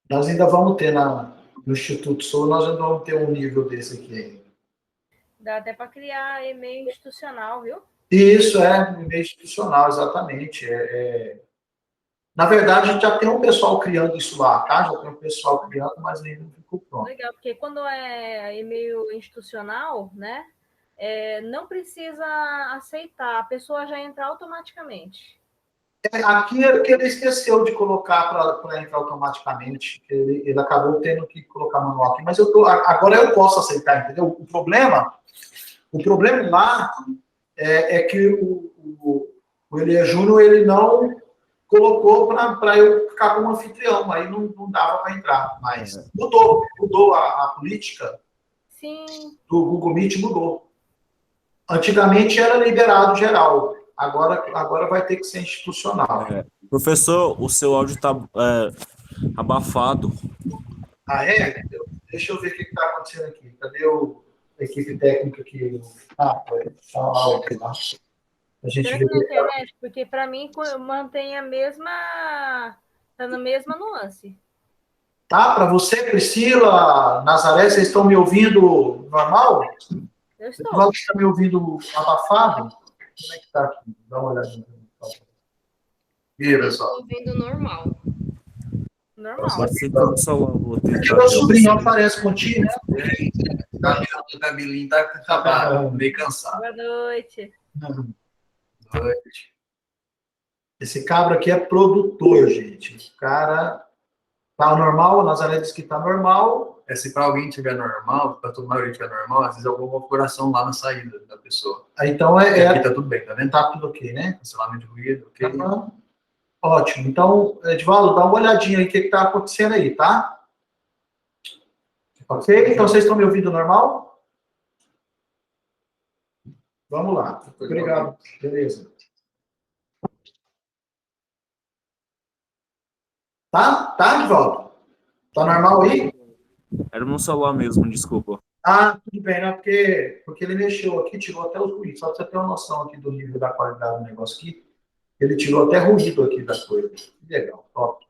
Nós ainda vamos ter no Instituto Sul, nós ainda vamos ter um nível desse aqui ainda. Dá até para criar e-mail institucional, viu? Isso é e-mail institucional, exatamente. Na verdade, já tem um pessoal criando isso lá, tá? Já tem um pessoal criando, mas ainda não ficou pronto. Legal, porque quando é e-mail institucional, né? Não precisa aceitar, a pessoa já entra automaticamente. Aqui é que ele esqueceu de colocar para entrar automaticamente. Ele acabou tendo que colocar manual aqui, mas agora eu posso aceitar, entendeu? O problema lá é que o Elia Júnior ele não colocou para eu ficar como anfitrião, aí não dava para entrar. Mas mudou a política. Sim. Do Google Meet mudou. Antigamente era liberado geral, agora vai ter que ser institucional. Professor, o seu áudio está abafado. Ah, é? Deixa eu ver o que está acontecendo aqui. Cadê a equipe técnica aqui? Foi. Tá lá, lá. A gente Será que na internet? Porque para mim mantém a mesma. Está na mesma nuance. Tá, para você, Priscila, Nazaré, vocês estão me ouvindo normal? Eu estou. Você está me ouvindo abafado? Como é que tá aqui? Dá uma olhadinha. E aí, pessoal? Estou ouvindo normal. Normal. Porque meu sobrinho aparece contigo, né? O cabelinho tá meio cansado. Boa noite. Boa noite. Esse cabra aqui é produtor, gente. O cara tá normal, a Nazaré disse que tá normal. Se para alguém tiver normal, para toda maioria tiver normal, às vezes alguma configuração lá na saída da pessoa. Então aqui tá tudo bem, tá vendo? Tá tudo ok, né? Cancelamento de ruído, ok. Ótimo. Então, Edvaldo, dá uma olhadinha aí o que tá acontecendo aí, tá? Ok? Então, vocês estão me ouvindo normal? Vamos lá. Obrigado. Beleza. Tá, Edvaldo? Tá normal aí? Era no celular mesmo, desculpa. Ah, tudo bem, né? Porque ele mexeu aqui, tirou até os ruídos. Só pra você ter uma noção aqui do nível da qualidade do negócio aqui. Ele tirou até ruído aqui das coisas. Legal, top.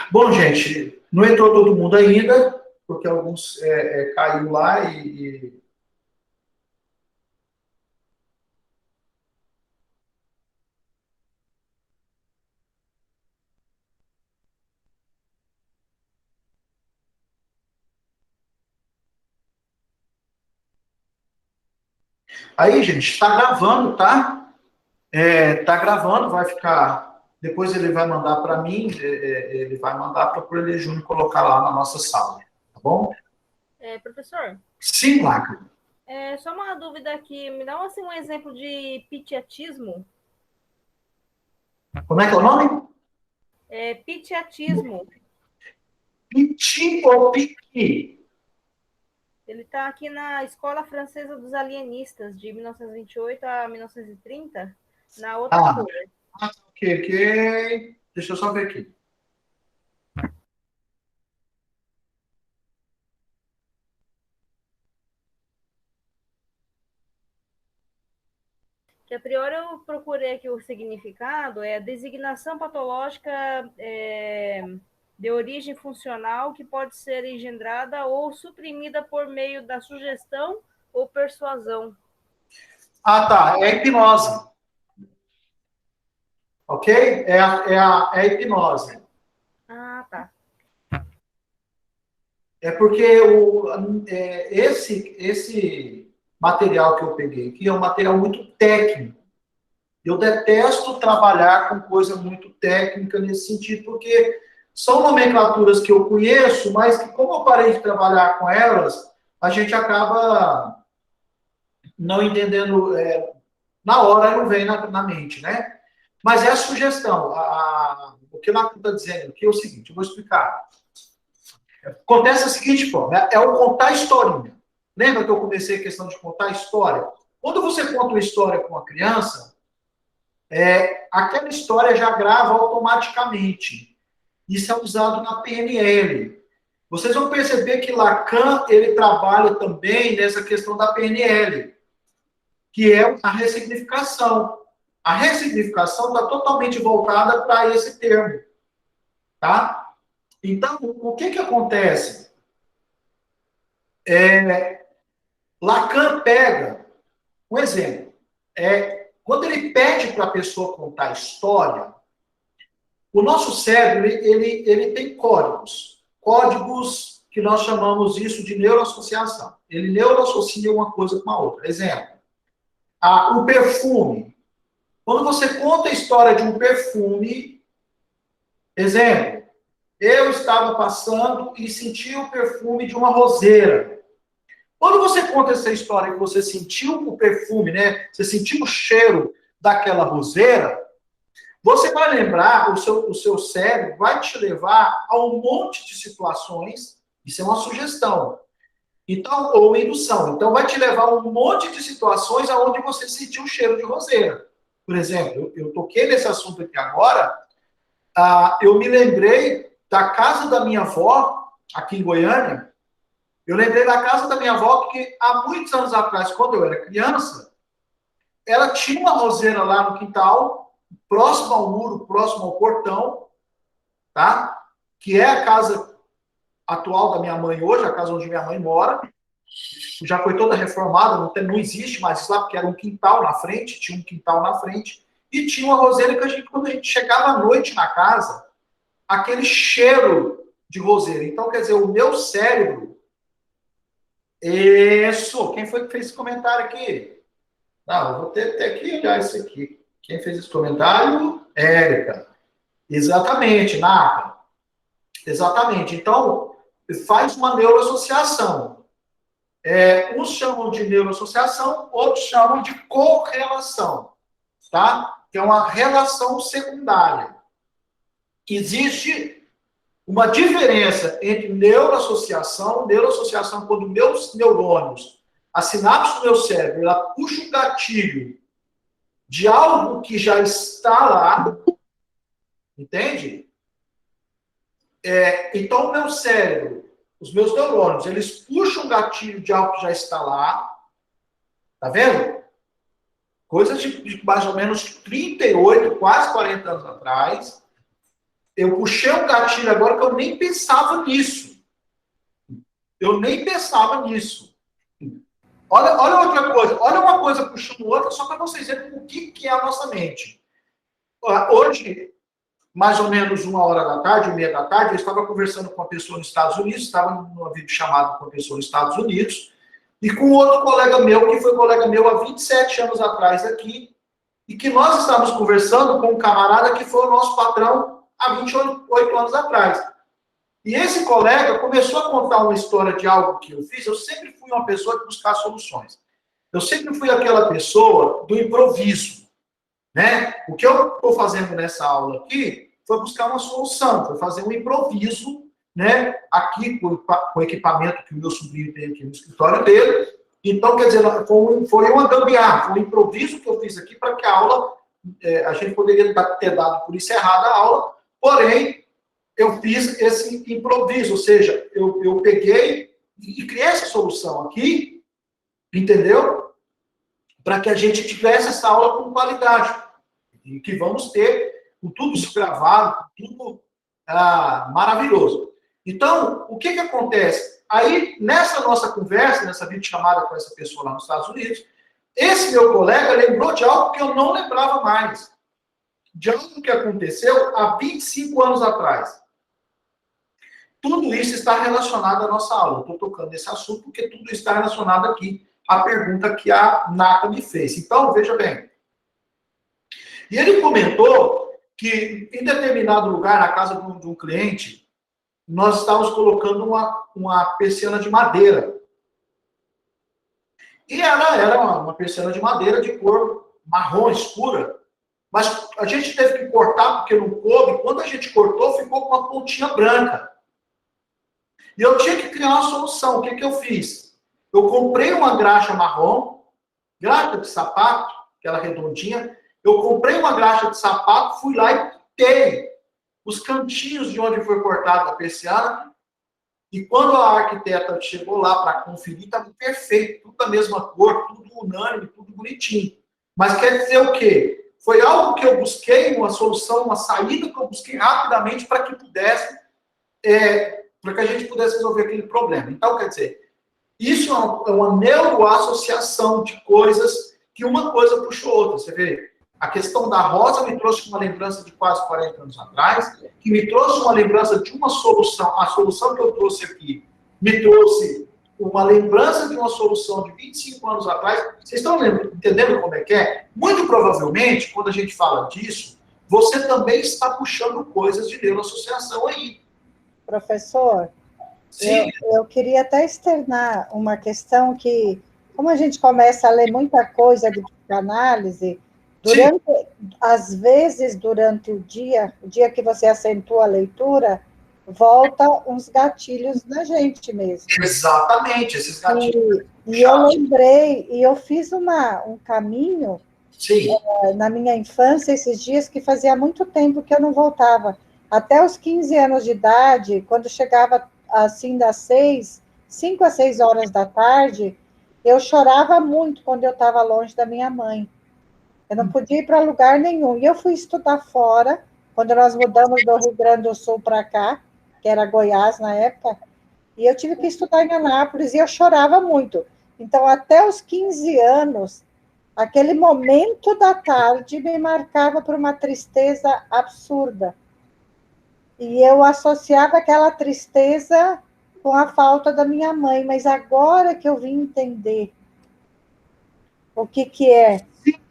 Bom, gente, não entrou todo mundo ainda, porque alguns caiu lá e... Aí, gente, está gravando, tá? Tá gravando, vai ficar... Depois ele vai mandar para mim, ele vai mandar para o Ele Júnior colocar lá na nossa sala, tá bom? Professor? Sim, Laca. Só uma dúvida aqui, me dá assim, um exemplo de pitiatismo? Como é que é o nome? Pitiatismo. Piti ou piqui? Ele está aqui na Escola Francesa dos Alienistas, de 1928 a 1930, na outra cor. Ok. Deixa eu só ver aqui. Que a priori eu procurei aqui o significado, é a designação patológica de origem funcional que pode ser engendrada ou suprimida por meio da sugestão ou persuasão. Ah, tá. É a hipnose. Ok? É a hipnose. Ah, tá. É porque esse material que eu peguei aqui é um material muito técnico. Eu detesto trabalhar com coisa muito técnica nesse sentido, porque são nomenclaturas que eu conheço, mas que, como eu parei de trabalhar com elas, a gente acaba não entendendo na hora, não vem na mente, né? Mas é a sugestão. O que o Naco está dizendo aqui é o seguinte, eu vou explicar. Acontece da seguinte forma, é o contar historinha. Lembra que eu comecei a questão de contar história? Quando você conta uma história com uma criança, aquela história já grava automaticamente. Isso é usado na PNL. Vocês vão perceber que Lacan, ele trabalha também nessa questão da PNL, que é a ressignificação. A ressignificação está totalmente voltada para esse termo, tá? Então, o que acontece? Lacan pega um exemplo. Quando ele pede para a pessoa contar história, o nosso cérebro ele tem códigos que nós chamamos isso de neuroassociação. Ele neuroassocia uma coisa com a outra. Exemplo, o perfume. Quando você conta a história de um perfume, exemplo, eu estava passando e senti o perfume de uma roseira. Quando você conta essa história que você sentiu o perfume, né? Você sentiu o cheiro daquela roseira, você vai lembrar, o seu cérebro vai te levar a um monte de situações, isso é uma sugestão, então, ou indução. Então, vai te levar a um monte de situações onde você sentiu o cheiro de roseira. Por exemplo, eu toquei nesse assunto aqui agora, eu me lembrei da casa da minha avó, aqui em Goiânia. Eu lembrei da casa da minha avó, porque há muitos anos atrás, quando eu era criança, ela tinha uma roseira lá no quintal, próximo ao muro, próximo ao portão, tá? Que é a casa atual da minha mãe hoje, a casa onde minha mãe mora. Já foi toda reformada, não existe mais isso lá, porque era um quintal na frente, tinha um quintal na frente, e tinha uma roseira que quando a gente chegava à noite na casa, aquele cheiro de roseira. Então, quer dizer, o meu cérebro... Isso! Quem foi que fez esse comentário aqui? Não, eu vou ter que olhar isso aqui. Quem fez esse comentário? Érica. Exatamente, Naka. Exatamente. Então, faz uma neuroassociação. Uns chamam de neuroassociação, outros chamam de correlação. Tá? Que é uma relação secundária. Existe uma diferença entre neuroassociação quando meus neurônios, a sinapse do meu cérebro, ela puxa um gatilho de algo que já está lá, entende? Então, o meu cérebro, os meus neurônios, eles puxam um gatilho de algo que já está lá, tá vendo? Coisas de mais ou menos 38, quase 40 anos atrás. Eu puxei um gatilho agora que eu nem pensava nisso. Olha outra coisa. Olha uma coisa puxando outra, só para vocês verem o que é a nossa mente. Hoje, mais ou menos 1h30 da tarde, eu estava conversando com uma pessoa nos Estados Unidos, estava numa videochamada com uma pessoa nos Estados Unidos, e com outro colega meu, que foi colega meu há 27 anos atrás aqui, e que nós estávamos conversando com um camarada que foi o nosso patrão há 28 anos atrás. E esse colega começou a contar uma história de algo que eu fiz. Eu sempre fui uma pessoa de buscar soluções. Eu sempre fui aquela pessoa do improviso, né? O que eu estou fazendo nessa aula aqui foi buscar uma solução, foi fazer um improviso, né? Aqui com o equipamento que o meu sobrinho tem aqui no escritório dele. Então, quer dizer, foi uma gambiarra, foi um improviso que eu fiz aqui para que a aula, a gente poderia ter dado por encerrada a aula. Porém, eu fiz esse improviso, ou seja, eu peguei e criei essa solução aqui, entendeu? Para que a gente tivesse essa aula com qualidade. E que vamos ter com tudo isso gravado, tudo maravilhoso. Então, o que acontece? Aí, nessa nossa conversa, nessa videochamada com essa pessoa lá nos Estados Unidos, esse meu colega lembrou de algo que eu não lembrava mais. De algo que aconteceu há 25 anos atrás. Tudo isso está relacionado à nossa aula. Estou tocando nesse assunto porque tudo está relacionado aqui à pergunta que a Naka me fez. Então, veja bem. E ele comentou que em determinado lugar, na casa de um cliente, nós estávamos colocando uma persiana de madeira. E ela era uma persiana de madeira de cor marrom escura. Mas a gente teve que cortar porque não coube. Quando a gente cortou, ficou com uma pontinha branca. E eu tinha que criar uma solução. O que eu fiz? Eu comprei uma graxa marrom, graxa de sapato, aquela redondinha. Eu comprei uma graxa de sapato, fui lá e pintei os cantinhos de onde foi cortada a persiana. E quando a arquiteta chegou lá para conferir, estava perfeito, tudo da mesma cor, tudo unânime, tudo bonitinho. Mas quer dizer o quê? Foi algo que eu busquei, uma solução, uma saída que eu busquei rapidamente para que pudesse para que a gente pudesse resolver aquele problema. Então, quer dizer, isso é uma neuroassociação de coisas que uma coisa puxou outra. Você vê, a questão da rosa me trouxe uma lembrança de quase 40 anos atrás, que me trouxe uma lembrança de uma solução. A solução que eu trouxe aqui me trouxe uma lembrança de uma solução de 25 anos atrás. Vocês estão entendendo como é que é? Muito provavelmente, quando a gente fala disso, você também está puxando coisas de neuroassociação aí. Professor, Sim. eu queria até externar uma questão que, como a gente começa a ler muita coisa de psicanálise, às vezes, durante o dia que você acentua a leitura, volta uns gatilhos na gente mesmo. Exatamente, esses gatilhos. E eu lembrei, e eu fiz um caminho na minha infância, esses dias, que fazia muito tempo que eu não voltava. Até os 15 anos de idade, quando chegava assim das 5 a 6 horas da tarde, eu chorava muito quando eu estava longe da minha mãe. Eu não podia ir para lugar nenhum. E eu fui estudar fora, quando nós mudamos do Rio Grande do Sul para cá, que era Goiás na época, e eu tive que estudar em Anápolis, e eu chorava muito. Então, até os 15 anos, aquele momento da tarde me marcava por uma tristeza absurda. E eu associava aquela tristeza com a falta da minha mãe, mas agora que eu vim entender o que é.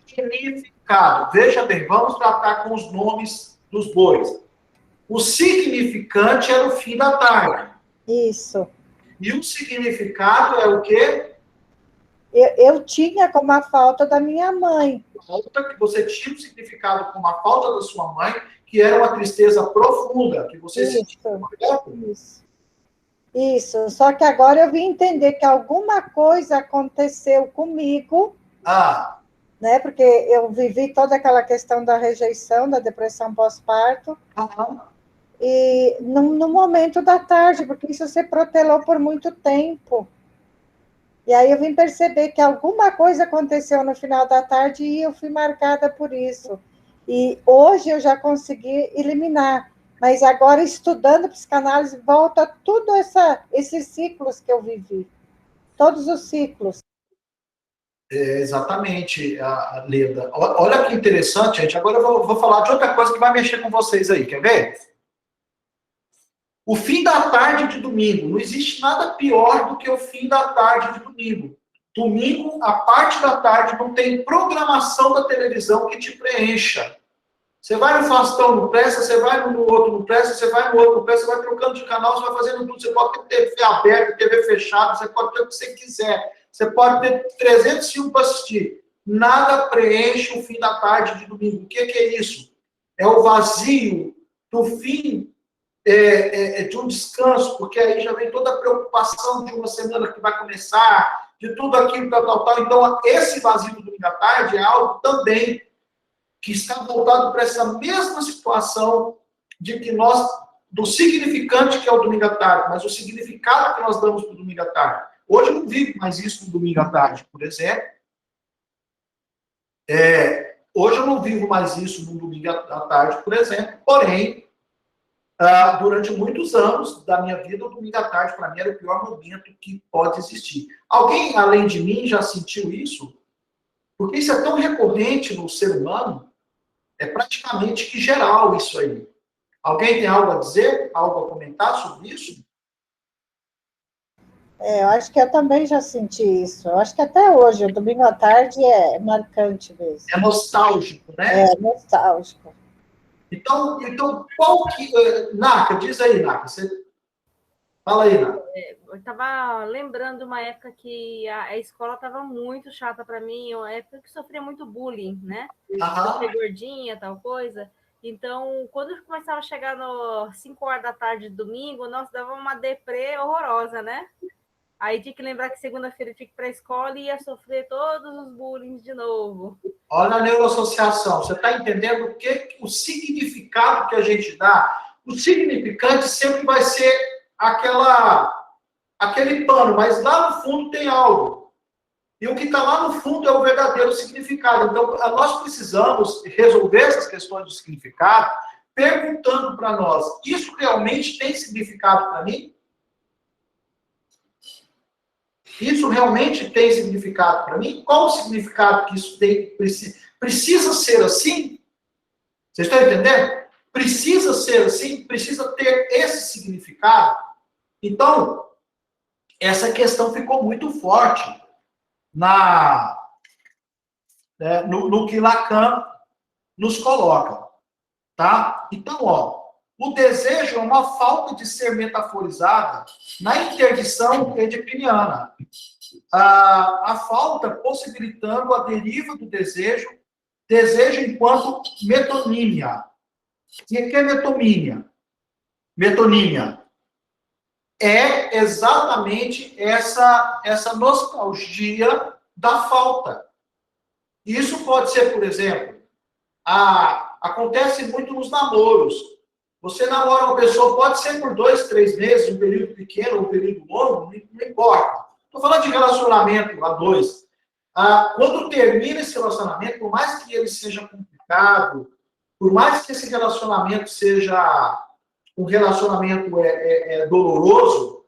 Significado. Veja bem, vamos tratar com os nomes dos bois. O significante era o fim da tarde. Isso. E o significado é o quê? Eu tinha como a falta da minha mãe. Que você tinha um significado como a falta da sua mãe, que era uma tristeza profunda, que você sentia. Isso. Só que agora eu vim entender que alguma coisa aconteceu comigo, né? Porque eu vivi toda aquela questão da rejeição, da depressão pós-parto, e no momento da tarde, porque isso se protelou por muito tempo. E aí eu vim perceber que alguma coisa aconteceu no final da tarde e eu fui marcada por isso. E hoje eu já consegui eliminar. Mas agora, estudando psicanálise, volta tudo esses ciclos que eu vivi. Todos os ciclos. Exatamente, Leda. Olha que interessante, gente. Agora eu vou falar de outra coisa que vai mexer com vocês aí. Quer ver? O fim da tarde de domingo. Não existe nada pior do que o fim da tarde de domingo. Domingo, a parte da tarde, não tem programação da televisão que te preencha. Você vai no Faustão, não presta, você vai no outro, não presta, você vai no outro, não presta, você vai trocando de canal, você vai fazendo tudo. Você pode ter TV aberta, TV fechada, você pode ter o que você quiser. Você pode ter 300 filmes para assistir. Nada preenche o fim da tarde de domingo. O que é isso? É o vazio do fim de um descanso, porque aí já vem toda a preocupação de uma semana que vai começar, de tudo aquilo, tal. Então, esse vazio do domingo à tarde é algo também que está voltado para essa mesma situação de que do significante que é o domingo à tarde, mas o significado que nós damos para o domingo à tarde. Hoje eu não vivo mais isso no domingo à tarde, por exemplo. Hoje eu não vivo mais isso no domingo à tarde, por exemplo, porém, durante muitos anos da minha vida, o domingo à tarde, para mim, era o pior momento que pode existir. Alguém, além de mim, já sentiu isso? Porque isso é tão recorrente no ser humano, é praticamente que geral isso aí. Alguém tem algo a dizer, algo a comentar sobre isso? Eu acho que eu também já senti isso. Eu acho que até hoje, o domingo à tarde é marcante mesmo. É nostálgico, né? É nostálgico. Então qual que... Naka, diz aí, Naka. Fala aí, Naka. Eu estava lembrando uma época que a escola estava muito chata para mim, uma época que sofria muito bullying, né? Eu ser gordinha, tal coisa. Então, quando eu começava a chegar no 5 horas da tarde de domingo, nossa, dava uma deprê horrorosa, né? Aí tinha que lembrar que segunda-feira eu tinha que ir para a escola e ia sofrer todos os bullying de novo. Olha a neuroassociação. Você está entendendo o significado que a gente dá? O significante sempre vai ser aquele pano, mas lá no fundo tem algo. E o que está lá no fundo é o verdadeiro significado. Então, nós precisamos resolver essas questões do significado perguntando para nós, isso realmente tem significado para mim? Isso realmente tem significado para mim? Qual o significado que isso tem? Precisa ser assim? Vocês estão entendendo? Precisa ser assim? Precisa ter esse significado? Então, essa questão ficou muito forte no que Lacan nos coloca. Tá? Então, o desejo é uma falta de ser metaforizada na interdição edipiniana. A falta possibilitando a deriva do desejo enquanto metonímia. O que é metonímia? Metonímia é exatamente essa nostalgia da falta. Isso pode ser, por exemplo, acontece muito nos namoros. Você namora uma pessoa, pode ser por 2, 3 meses, um período pequeno, um período longo, não importa. Estou falando de relacionamento a 2. Quando termina esse relacionamento, por mais que ele seja complicado, por mais que esse relacionamento seja um relacionamento doloroso,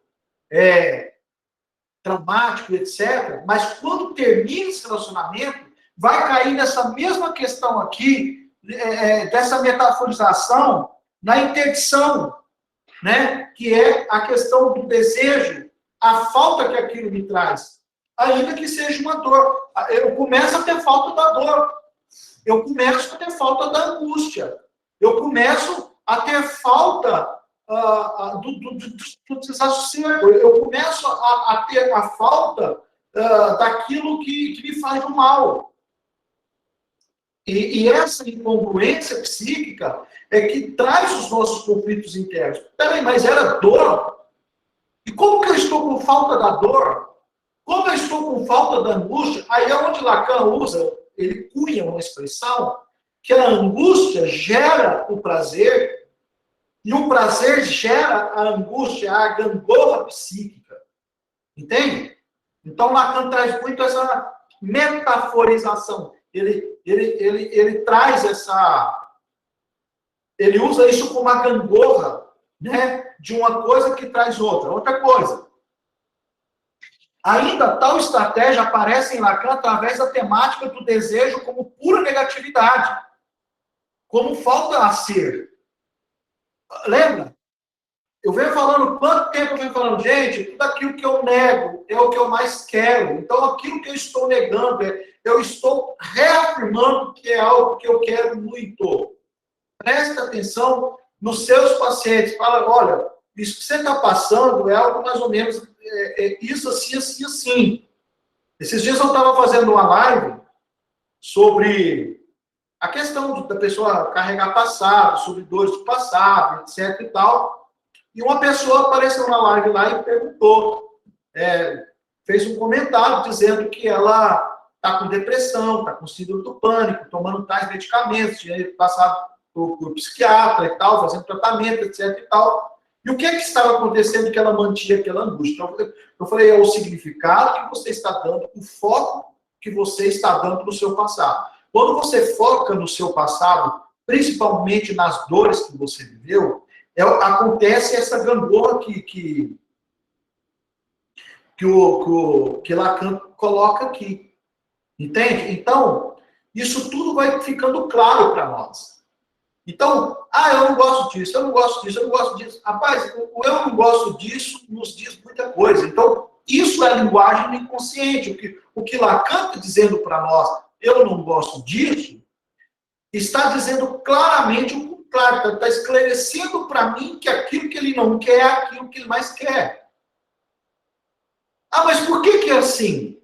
traumático, etc., mas quando termina esse relacionamento, vai cair nessa mesma questão aqui, dessa metaforização na interdição, né? Que é a questão do desejo, a falta que aquilo me traz, ainda que seja uma dor. Eu começo a ter falta da dor, eu começo a ter falta da angústia, eu começo a ter falta do desassossego, eu começo a ter a falta daquilo que me faz o mal. E essa incongruência psíquica é que traz os nossos conflitos internos. Peraí, mas era dor? E como que eu estou com falta da dor? Como eu estou com falta da angústia? Aí é onde Lacan usa, ele cunha uma expressão, que a angústia gera o prazer, e o prazer gera a angústia, a gangorra psíquica. Entende? Então Lacan traz muito essa metaforização. Ele traz ele usa isso como uma gangorra, né, de uma coisa que traz outra coisa. Ainda tal estratégia aparece em Lacan através da temática do desejo como pura negatividade, como falta a ser. Lembra? Eu venho falando, quanto tempo eu venho falando, gente, tudo aquilo que eu nego é o que eu mais quero. Então, aquilo que eu estou negando, eu estou reafirmando que é algo que eu quero muito. Presta atenção nos seus pacientes. Fala, olha, isso que você está passando é algo mais ou menos isso, assim, assim, assim. Esses dias eu estava fazendo uma live sobre a questão da pessoa carregar passado, sobre dores do passado, etc e tal. E uma pessoa apareceu na live lá e perguntou, fez um comentário dizendo que ela está com depressão, está com síndrome do pânico, tomando tais medicamentos, tinha passado por psiquiatra e tal, fazendo tratamento, etc e tal. E o que estava acontecendo que ela mantinha aquela angústia? Então, eu falei, é o significado que você está dando, o foco que você está dando no seu passado. Quando você foca no seu passado, principalmente nas dores que você viveu, acontece essa gangorra que Lacan coloca aqui. Entende? Então, isso tudo vai ficando claro para nós. Então, eu não gosto disso, eu não gosto disso, eu não gosto disso. Rapaz, o eu não gosto disso nos diz muita coisa. Então, isso é a linguagem do inconsciente. O que Lacan está dizendo para nós, eu não gosto disso, está dizendo claramente o contrário, está esclarecendo para mim que aquilo que ele não quer é aquilo que ele mais quer. Mas por que é assim?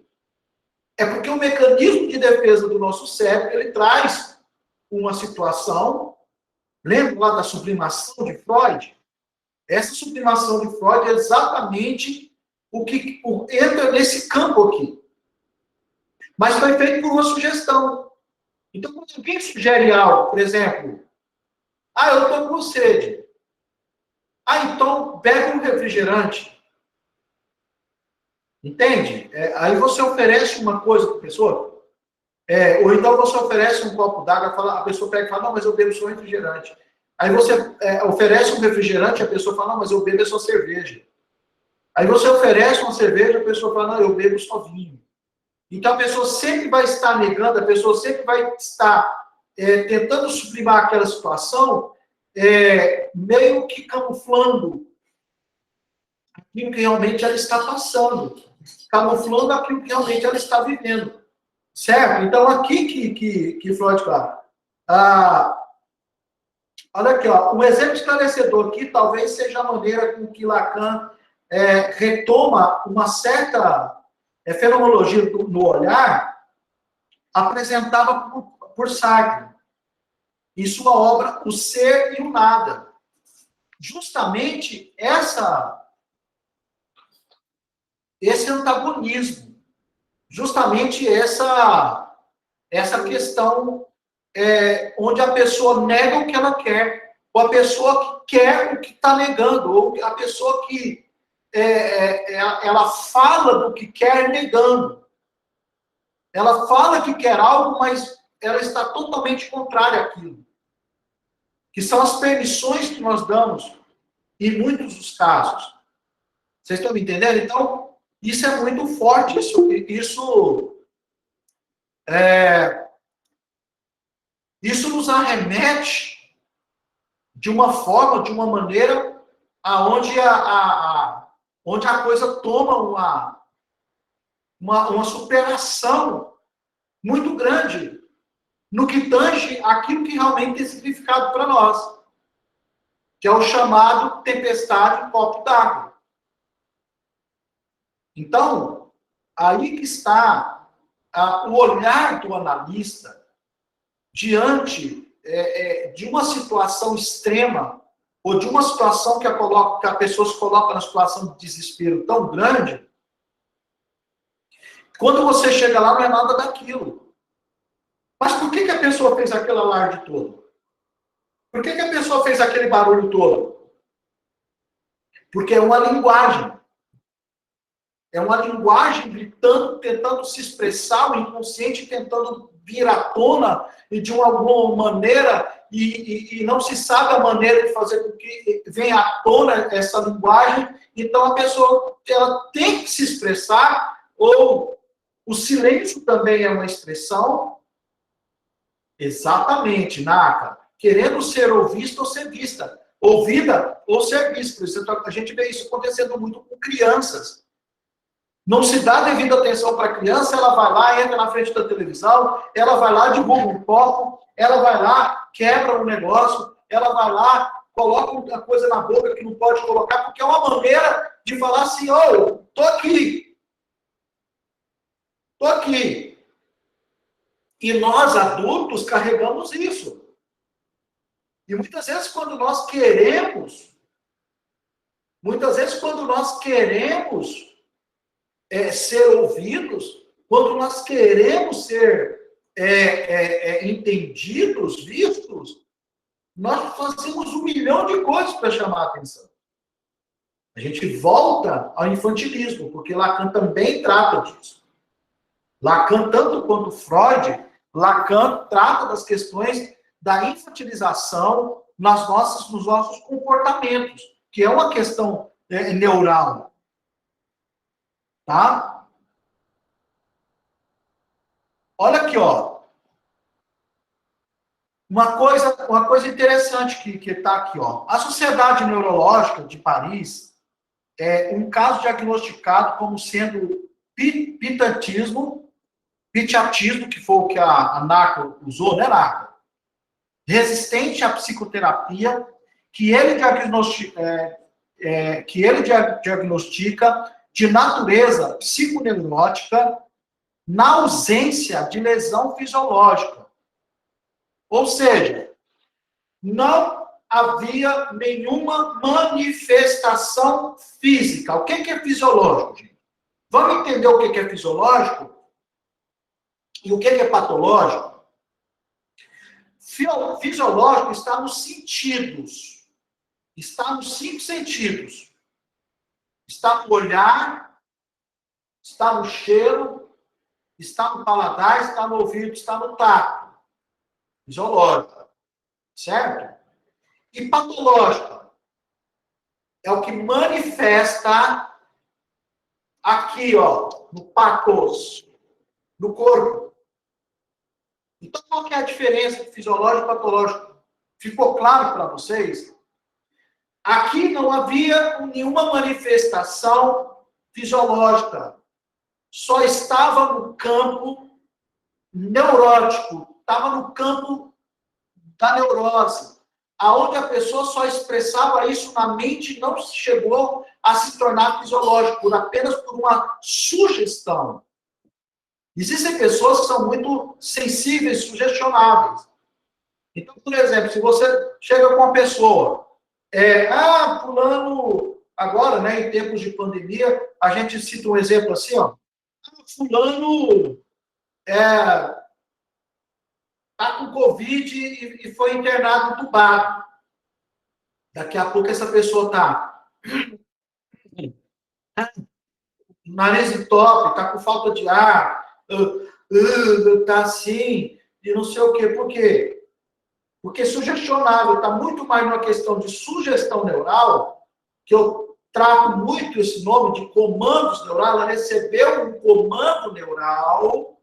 É porque o mecanismo de defesa do nosso cérebro, ele traz uma situação, lembra lá da sublimação de Freud? Essa sublimação de Freud é exatamente o que entra nesse campo aqui. Mas foi feito por uma sugestão. Então, quando alguém sugere algo, por exemplo, eu estou com sede. Então, pega um refrigerante. Entende? Aí você oferece uma coisa para a pessoa, ou então você oferece um copo d'água, a pessoa pega e fala, não, mas eu bebo só refrigerante. Aí você oferece um refrigerante, a pessoa fala, não, mas eu bebo só cerveja. Aí você oferece uma cerveja, a pessoa fala, não, eu bebo só vinho. Então a pessoa sempre vai estar negando, a pessoa sempre vai estar tentando sublimar aquela situação, meio que camuflando aquilo que realmente ela está passando, camuflando aquilo que realmente ela está vivendo. Certo? Então, aqui que Freud fala. Olha aqui, ó, um exemplo esclarecedor aqui talvez seja a maneira com que Lacan retoma uma certa fenomenologia no olhar apresentada por Sartre em sua obra O Ser e o Nada. Justamente esse antagonismo, justamente essa questão onde a pessoa nega o que ela quer, ou a pessoa que quer o que está negando, ou a pessoa que ela fala do que quer negando. Ela fala que quer algo, mas ela está totalmente contrária àquilo. Que são as permissões que nós damos em muitos dos casos. Vocês estão me entendendo? Então, isso é muito forte. Isso nos arremete de uma forma, de uma maneira, aonde onde a coisa toma uma superação muito grande no que tange aquilo que realmente tem significado para nós, que é o chamado tempestade em copo d'água. Então, aí que está o olhar do analista diante de uma situação extrema, ou de uma situação que a pessoa se coloca na situação de desespero tão grande, quando você chega lá, não é nada daquilo. Mas por que a pessoa fez aquele alarde todo? Por que a pessoa fez aquele barulho todo? Porque é uma linguagem. É uma linguagem gritando, tentando se expressar, o inconsciente tentando vir à tona e de alguma maneira, e não se sabe a maneira de fazer com que venha à tona essa linguagem. Então a pessoa ela tem que se expressar, ou o silêncio também é uma expressão. Exatamente, Naka. Querendo ser ouvista ou ser vista. Ouvida ou ser vista. A gente vê isso acontecendo muito com crianças. Não se dá devida atenção para a criança, ela vai lá, entra na frente da televisão, ela vai lá, derruba um copo, ela vai lá, quebra um negócio, ela vai lá, coloca uma coisa na boca que não pode colocar, porque é uma maneira de falar assim, tô aqui. Tô aqui. E nós, adultos, carregamos isso. E muitas vezes, quando nós queremos ser ouvidos, quando nós queremos ser entendidos, vistos, nós fazemos 1 milhão de coisas para chamar a atenção. A gente volta ao infantilismo, porque Lacan também trata disso. Lacan, tanto quanto Freud, Lacan trata das questões da infantilização nos nossos comportamentos, que é uma questão neural. Tá? Olha aqui, ó. Uma coisa interessante que está aqui, ó. A Sociedade Neurológica de Paris é um caso diagnosticado como sendo pitatismo, que foi o que a Naka usou, né, Naka? Resistente à psicoterapia, que ele diagnostica de natureza psiconeurótica na ausência de lesão fisiológica. Ou seja, não havia nenhuma manifestação física. O que é fisiológico, gente? Vamos entender o que é fisiológico e o que é patológico? Fisiológico está nos sentidos. Está nos 5 sentidos. Está no olhar, está no cheiro, está no paladar, está no ouvido, está no tato. Fisiológico. Certo? E patológica é o que manifesta aqui, ó, no patos, no corpo. Então, qual que é a diferença de fisiológico e patológico? Ficou claro para vocês? Aqui não havia nenhuma manifestação fisiológica. Só estava no campo neurótico, estava no campo da neurose, aonde a pessoa só expressava isso na mente e não chegou a se tornar fisiológico, apenas por uma sugestão. Existem pessoas que são muito sensíveis, sugestionáveis. Então, por exemplo, se você chega com uma pessoa, fulano, agora, né, em tempos de pandemia, a gente cita um exemplo assim, ó, fulano tá com Covid e foi internado entubado. Daqui a pouco essa pessoa tá nariz entope, tá com falta de ar, tá assim, e não sei o quê. Por quê? Porque sugestionável está muito mais numa questão de sugestão neural, que eu trato muito esse nome de comandos neurais. Ela recebeu um comando neural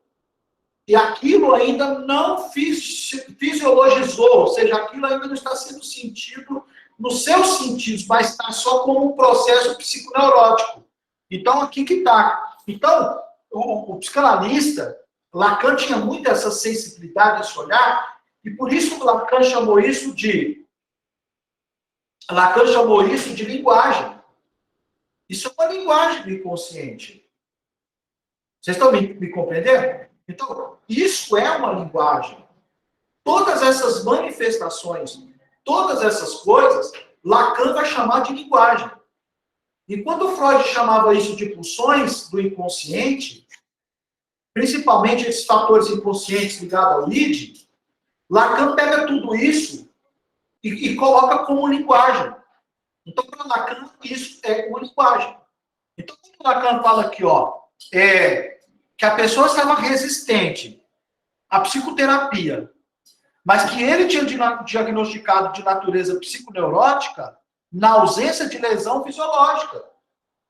e aquilo ainda não fisiologizou, ou seja, aquilo ainda não está sendo sentido nos seus sentidos, mas está só como um processo psiconeurótico. Então, aqui que está. Então, o psicanalista, Lacan tinha muito essa sensibilidade, esse olhar, e por isso Lacan chamou isso de linguagem. Isso é uma linguagem do inconsciente. Vocês estão me compreendendo? Então, isso é uma linguagem. Todas essas manifestações, todas essas coisas, Lacan vai chamar de linguagem. E quando Freud chamava isso de pulsões do inconsciente, principalmente esses fatores inconscientes ligados ao id, Lacan pega tudo isso e coloca como linguagem. Então, para Lacan, isso é uma linguagem. Então, quando Lacan fala aqui, ó, que a pessoa estava resistente à psicoterapia, mas que ele tinha diagnosticado de natureza psiconeurótica na ausência de lesão fisiológica.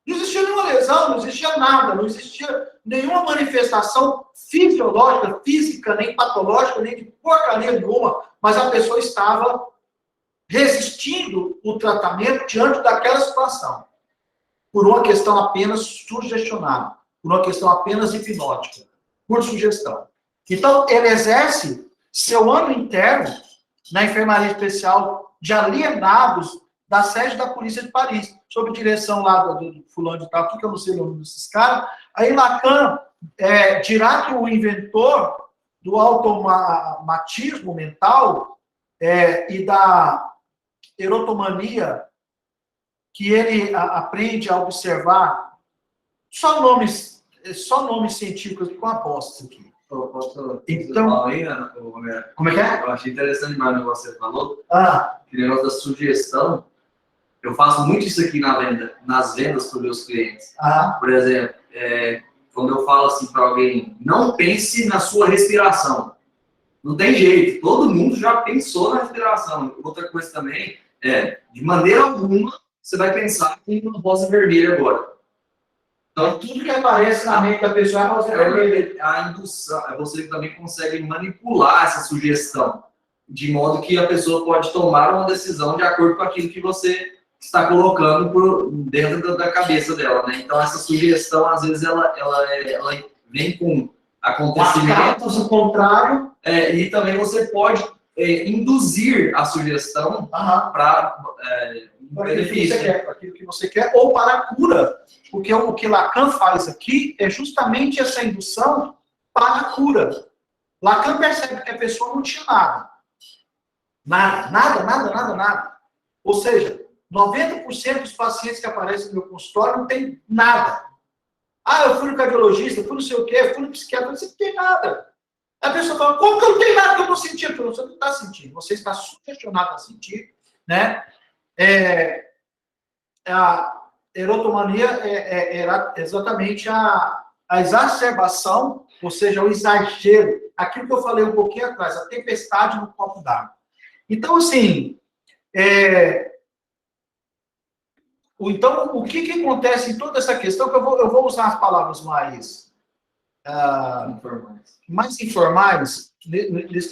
Não existia nenhuma lesão, não existia nada, não existia nenhuma manifestação fisiológica, física, nem patológica, nem de porcaria nenhuma, mas a pessoa estava resistindo o tratamento diante daquela situação, por uma questão apenas sugestionável, por uma questão apenas hipnótica, por sugestão. Então, ele exerce seu ano interno na enfermaria especial de alienados da sede da polícia de Paris, sob direção lá do fulano de tal, que eu não sei o nome desses caras. Aí Lacan dirá que o inventor do automatismo mental e da erotomania, que ele aprende a observar, só nomes científicos que eu aposto aqui. Então, como é que é? Eu achei interessante demais o negócio que você falou. O negócio da sugestão. Eu faço muito isso aqui nas vendas para os meus clientes. Por exemplo, quando eu falo assim para alguém, não pense na sua respiração. Não tem jeito, todo mundo já pensou na respiração. Outra coisa também de maneira alguma, você vai pensar em uma rosa vermelha agora. Então, tudo que aparece na mente da pessoa é rosa vermelha. A indução, você também consegue manipular essa sugestão, de modo que a pessoa pode tomar uma decisão de acordo com aquilo que você está colocando dentro da cabeça dela, né? Então, essa sugestão, às vezes, ela vem com acontecimentos o contrário. E também você pode induzir a sugestão para benefício. Aquilo que você quer, ou para a cura. Porque o que Lacan faz aqui é justamente essa indução para a cura. Lacan percebe que a pessoa não tinha nada. Nada. Ou seja, 90% dos pacientes que aparecem no meu consultório não tem nada. Eu fui no cardiologista, fui não sei o quê, fui no psiquiatra, você não tem nada. A pessoa fala, como que eu não tenho nada que eu estou sentindo? Você não está sentindo, você está sugestionado a sentir, né? A erotomania era exatamente a exacerbação, ou seja, o exagero, aquilo que eu falei um pouquinho atrás, a tempestade no copo d'água. Então, assim, Então, o que acontece em toda essa questão, que eu vou usar as palavras mais informais,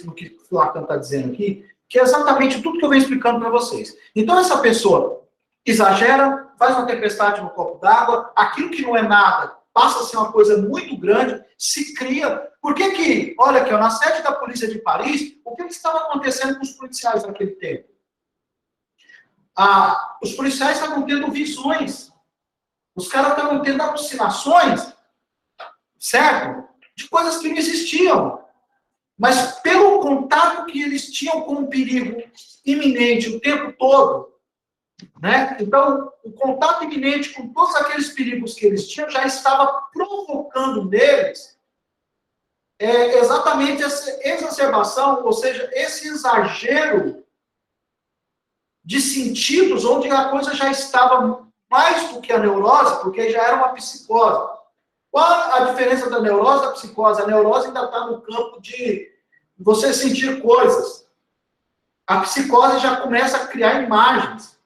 no que o Lacan está dizendo aqui, que é exatamente tudo que eu venho explicando para vocês. Então, essa pessoa exagera, faz uma tempestade no copo d'água, aquilo que não é nada passa a ser uma coisa muito grande, se cria. Por que olha aqui, na sede da polícia de Paris, o que estava acontecendo com os policiais naquele tempo? Os policiais estavam tendo visões, os caras estavam tendo alucinações, certo? De coisas que não existiam. Mas pelo contato que eles tinham com o perigo iminente o tempo todo, né? Então, o contato iminente com todos aqueles perigos que eles tinham já estava provocando neles exatamente essa exacerbação, ou seja, esse exagero de sentidos, onde a coisa já estava mais do que a neurose, porque já era uma psicose. Qual a diferença da neurose e da psicose? A neurose ainda está no campo de você sentir coisas. A psicose já começa a criar imagens.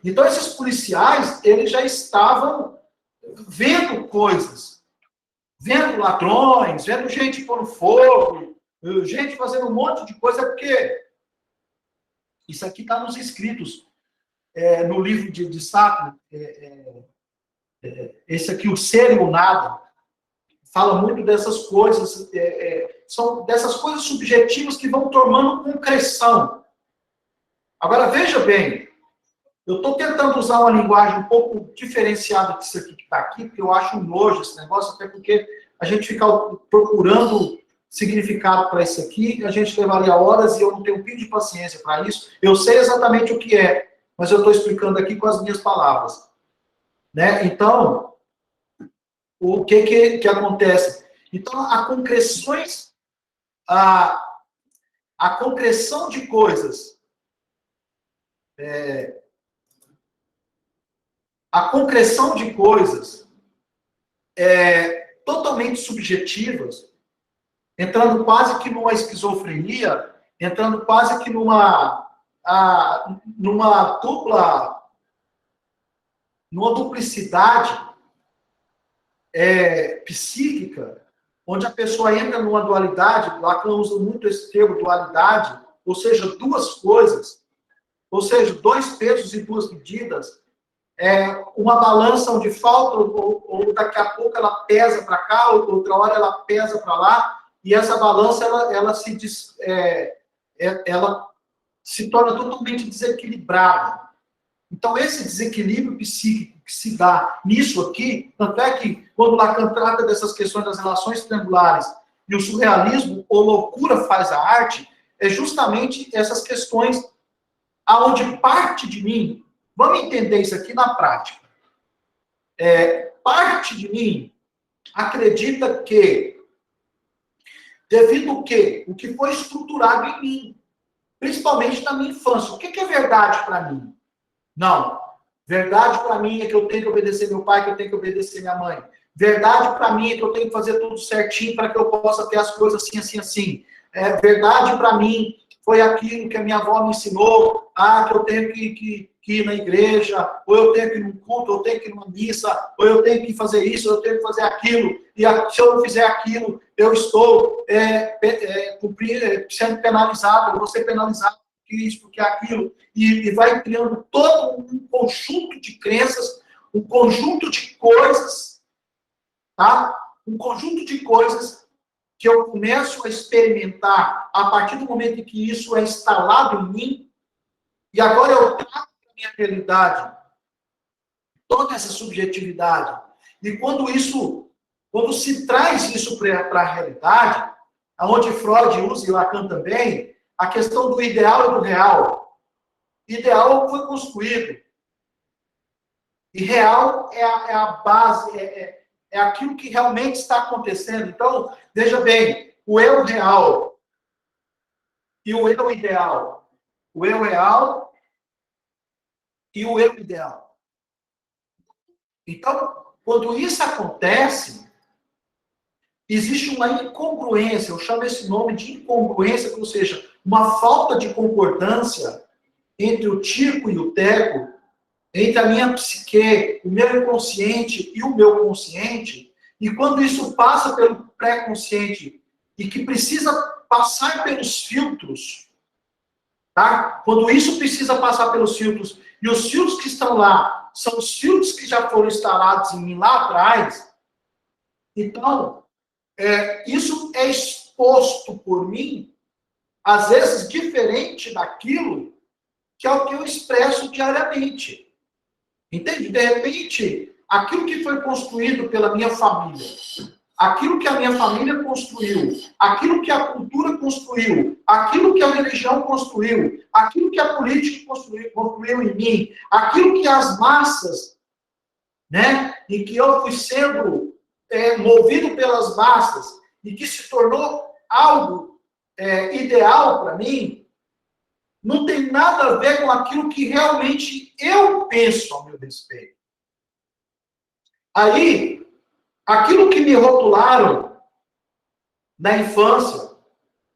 Então, esses policiais, eles já estavam vendo coisas. Vendo ladrões, vendo gente pondo fogo, gente fazendo um monte de coisa, porque isso aqui está nos escritos, no livro de Sartre, esse aqui, O Ser e o Nada, fala muito dessas coisas, são dessas coisas subjetivas que vão tomando concreção. Agora, veja bem, eu estou tentando usar uma linguagem um pouco diferenciada disso aqui que está aqui, porque eu acho um nojo esse negócio, até porque a gente fica procurando significado para isso aqui, a gente levaria horas e eu não tenho um pingo de paciência para isso. Eu sei exatamente o que é, mas eu estou explicando aqui com as minhas palavras. Né? Então, o que acontece? Então, a concreção de coisas, totalmente subjetivas, entrando quase que numa esquizofrenia, entrando quase que numa duplicidade psíquica, onde a pessoa entra numa dualidade. Lacan usa muito esse termo, dualidade, ou seja, duas coisas, ou seja, dois pesos e duas medidas, uma balança onde falta, ou daqui a pouco ela pesa para cá, outra hora ela pesa para lá, e essa balança ela se torna totalmente desequilibrada. Então, esse desequilíbrio psíquico que se dá nisso aqui, tanto é que, quando Lacan trata dessas questões das relações triangulares e o surrealismo, ou loucura faz a arte, é justamente essas questões aonde parte de mim, vamos entender isso aqui na prática, parte de mim acredita que, devido ao quê? O que foi estruturado em mim, principalmente na minha infância. O que é verdade para mim? Não. Verdade para mim é que eu tenho que obedecer meu pai, que eu tenho que obedecer minha mãe. Verdade para mim é que eu tenho que fazer tudo certinho para que eu possa ter as coisas assim, assim, assim. Verdade para mim foi aquilo que a minha avó me ensinou, que eu tenho que ir na igreja, ou eu tenho que ir num culto, ou eu tenho que ir numa missa, ou eu tenho que fazer isso, ou eu tenho que fazer aquilo, e se eu não fizer aquilo, eu estou sendo penalizado, eu vou ser penalizado por isso, porque aquilo, e vai criando todo um conjunto de crenças, um conjunto de coisas, tá? Um conjunto de coisas que eu começo a experimentar a partir do momento em que isso é instalado em mim, e agora eu trago a minha realidade, toda essa subjetividade. E quando se traz isso para a realidade, aonde Freud usa e Lacan também, a questão do ideal e do real. Ideal foi construído. E real é a base, é aquilo que realmente está acontecendo. Então, veja bem, o eu real e o eu ideal. O eu real e o eu ideal. Então, quando isso acontece, existe uma incongruência, eu chamo esse nome de incongruência, ou seja, uma falta de concordância entre o tico e o teco, entre a minha psique, o meu inconsciente e o meu consciente, e quando isso passa pelo pré-consciente e que precisa passar pelos filtros, tá? Quando isso precisa passar pelos filtros, e os filtros que estão lá são os filtros que já foram instalados em mim lá atrás, então, isso é exposto por mim, às vezes diferente daquilo que é o que eu expresso diariamente. Entende? De repente, aquilo que foi construído pela minha família, aquilo que a minha família construiu, aquilo que a cultura construiu, aquilo que a religião construiu, aquilo que a política construiu em mim, aquilo que as massas, né, em que eu fui sendo movido pelas massas e que se tornou algo ideal para mim, não tem nada a ver com aquilo que realmente eu penso ao meu respeito. Aí, aquilo que me rotularam na infância,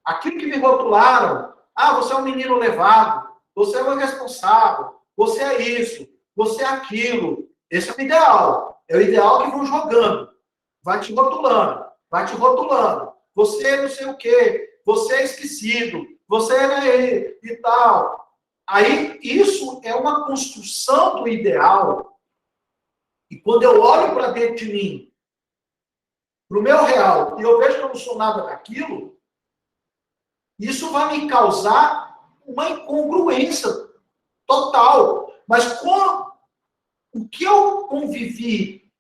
aquilo que me rotularam, você é um menino levado, você é um irresponsável, você é isso, você é aquilo. Esse é o ideal. É o ideal que vão jogando. Vai te rotulando, vai te rotulando. Você não sei o quê, você é esquecido, você é e tal. Aí, isso é uma construção do ideal. E quando eu olho para dentro de mim, para o meu real, e eu vejo que eu não sou nada daquilo, isso vai me causar uma incongruência total. Mas o que eu convivi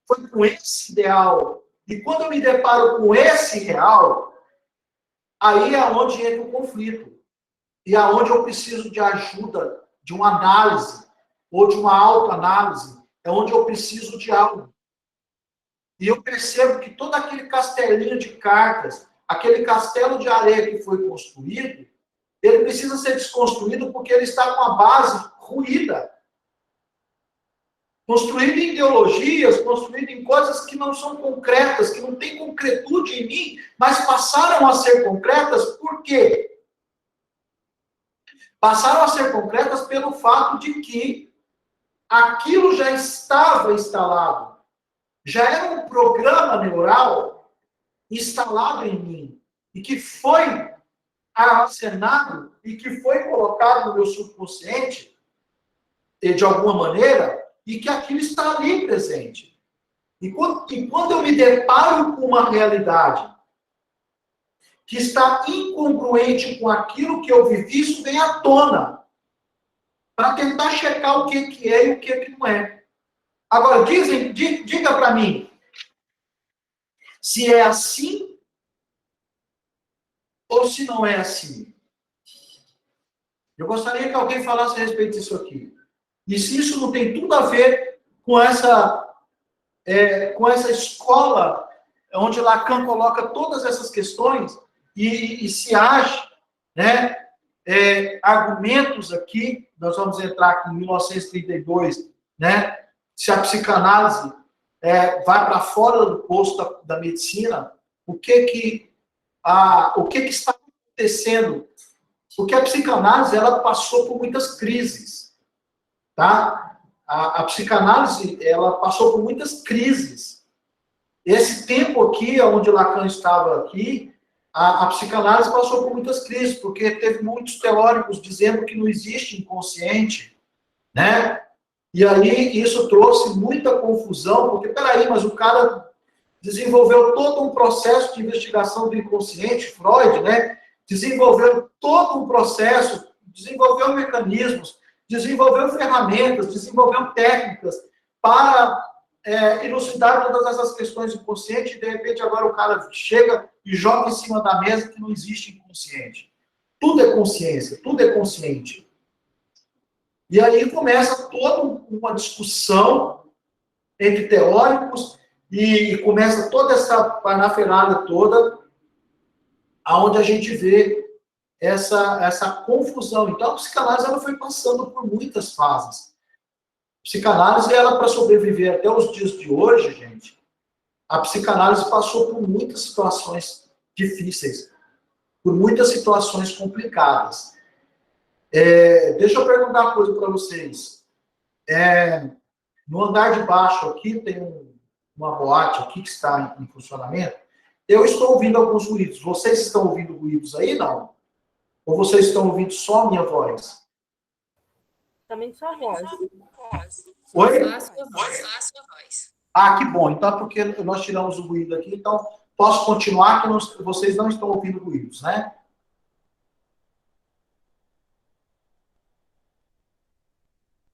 foi com esse ideal, e quando eu me deparo com esse real, aí é onde entra o conflito. E é onde eu preciso de ajuda, de uma análise, ou de uma autoanálise. É onde eu preciso de algo. E eu percebo que todo aquele castelinho de cartas, aquele castelo de areia que foi construído, ele precisa ser desconstruído porque ele está com a base ruída. Construído em ideologias, construído em coisas que não são concretas, que não têm concretude em mim, mas passaram a ser concretas por quê? Passaram a ser concretas pelo fato de que aquilo já estava instalado. Já era um programa neural instalado em mim e que foi armazenado e que foi colocado no meu subconsciente de alguma maneira e que aquilo está ali presente. E quando eu me deparo com uma realidade que está incongruente com aquilo que eu vivi, isso vem à tona para tentar checar o que é e o que não é. Agora, diga para mim, se é assim ou se não é assim. Eu gostaria que alguém falasse a respeito disso aqui. E se isso não tem tudo a ver com essa escola onde Lacan coloca todas essas questões e se acha, né, argumentos aqui, nós vamos entrar aqui em 1932, né, se a psicanálise vai para fora do posto da medicina, o que está acontecendo? Porque a psicanálise ela passou por muitas crises, tá? A psicanálise ela passou por muitas crises. Esse tempo aqui, onde Lacan estava aqui, a psicanálise passou por muitas crises, porque teve muitos teóricos dizendo que não existe inconsciente, né? E aí isso trouxe muita confusão, porque, peraí, mas o cara desenvolveu todo um processo de investigação do inconsciente, Freud, né? Desenvolveu todo um processo, desenvolveu mecanismos, desenvolveu ferramentas, desenvolveu técnicas para elucidar todas essas questões inconscientes, e de repente agora o cara chega e joga em cima da mesa que não existe inconsciente. Tudo é consciência, tudo é consciente. E aí começa toda uma discussão entre teóricos e começa toda essa panaferada toda, aonde a gente vê essa confusão. Então, a psicanálise ela foi passando por muitas fases. A psicanálise, ela, para sobreviver até os dias de hoje, gente, a psicanálise passou por muitas situações difíceis, por muitas situações complicadas. Deixa eu perguntar uma coisa para vocês. No andar de baixo aqui tem uma boate aqui que está em funcionamento. Eu estou ouvindo alguns ruídos. Vocês estão ouvindo ruídos aí, não? Ou vocês estão ouvindo só a minha voz? Também só a voz. Oi? Só a sua voz. Ah, que bom. Então é porque nós tiramos o ruído aqui, então posso continuar que vocês não estão ouvindo ruídos, né?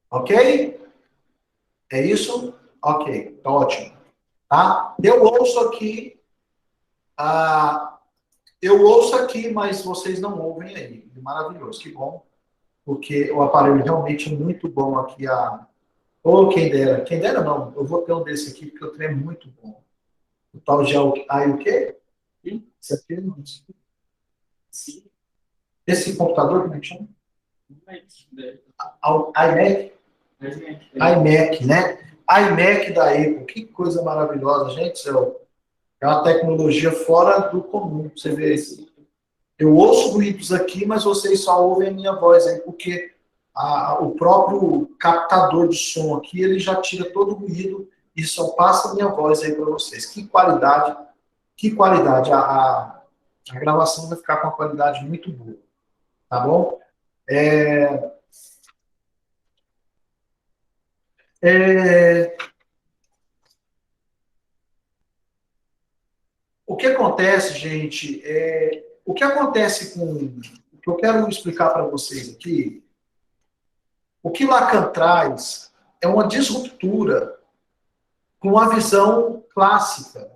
Ok? É isso? Ok, tá ótimo. Tá? Eu ouço aqui, mas vocês não ouvem aí. Maravilhoso, que bom. Porque o aparelho realmente é muito bom aqui. Quem dera. Quem dera não, eu vou ter um desse aqui, porque o trem é muito bom. O tal de o quê? Esse aqui não sei. Sim. Esse computador, como é que chama? iMac? iMac, né? iMac da Apple, que coisa maravilhosa, gente. É uma tecnologia fora do comum. Você vê isso. Eu ouço ruídos aqui, mas vocês só ouvem a minha voz aí, porque o próprio captador de som aqui, ele já tira todo o ruído e só passa a minha voz aí para vocês. Que qualidade, que qualidade. A gravação vai ficar com uma qualidade muito boa, tá bom? O que acontece, gente, o que acontece com... O que eu quero explicar para vocês aqui, o que Lacan traz é uma disruptura com a visão clássica,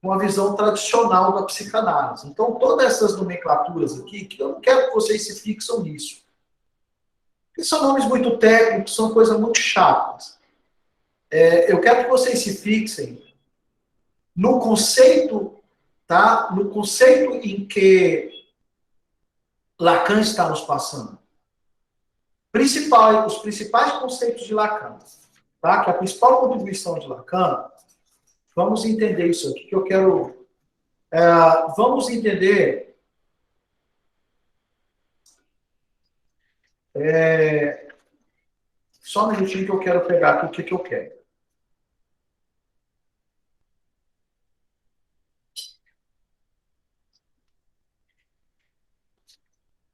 com a visão tradicional da psicanálise. Então, todas essas nomenclaturas aqui, que eu não quero que vocês se fixem nisso, porque são nomes muito técnicos, são coisas muito chatas. Eu quero que vocês se fixem no conceito, tá? No conceito em que Lacan está nos passando. Os principais conceitos de Lacan, tá? Que a principal contribuição de Lacan, vamos entender isso aqui que eu quero... vamos entender... só um minutinho que eu quero pegar aqui o que eu quero.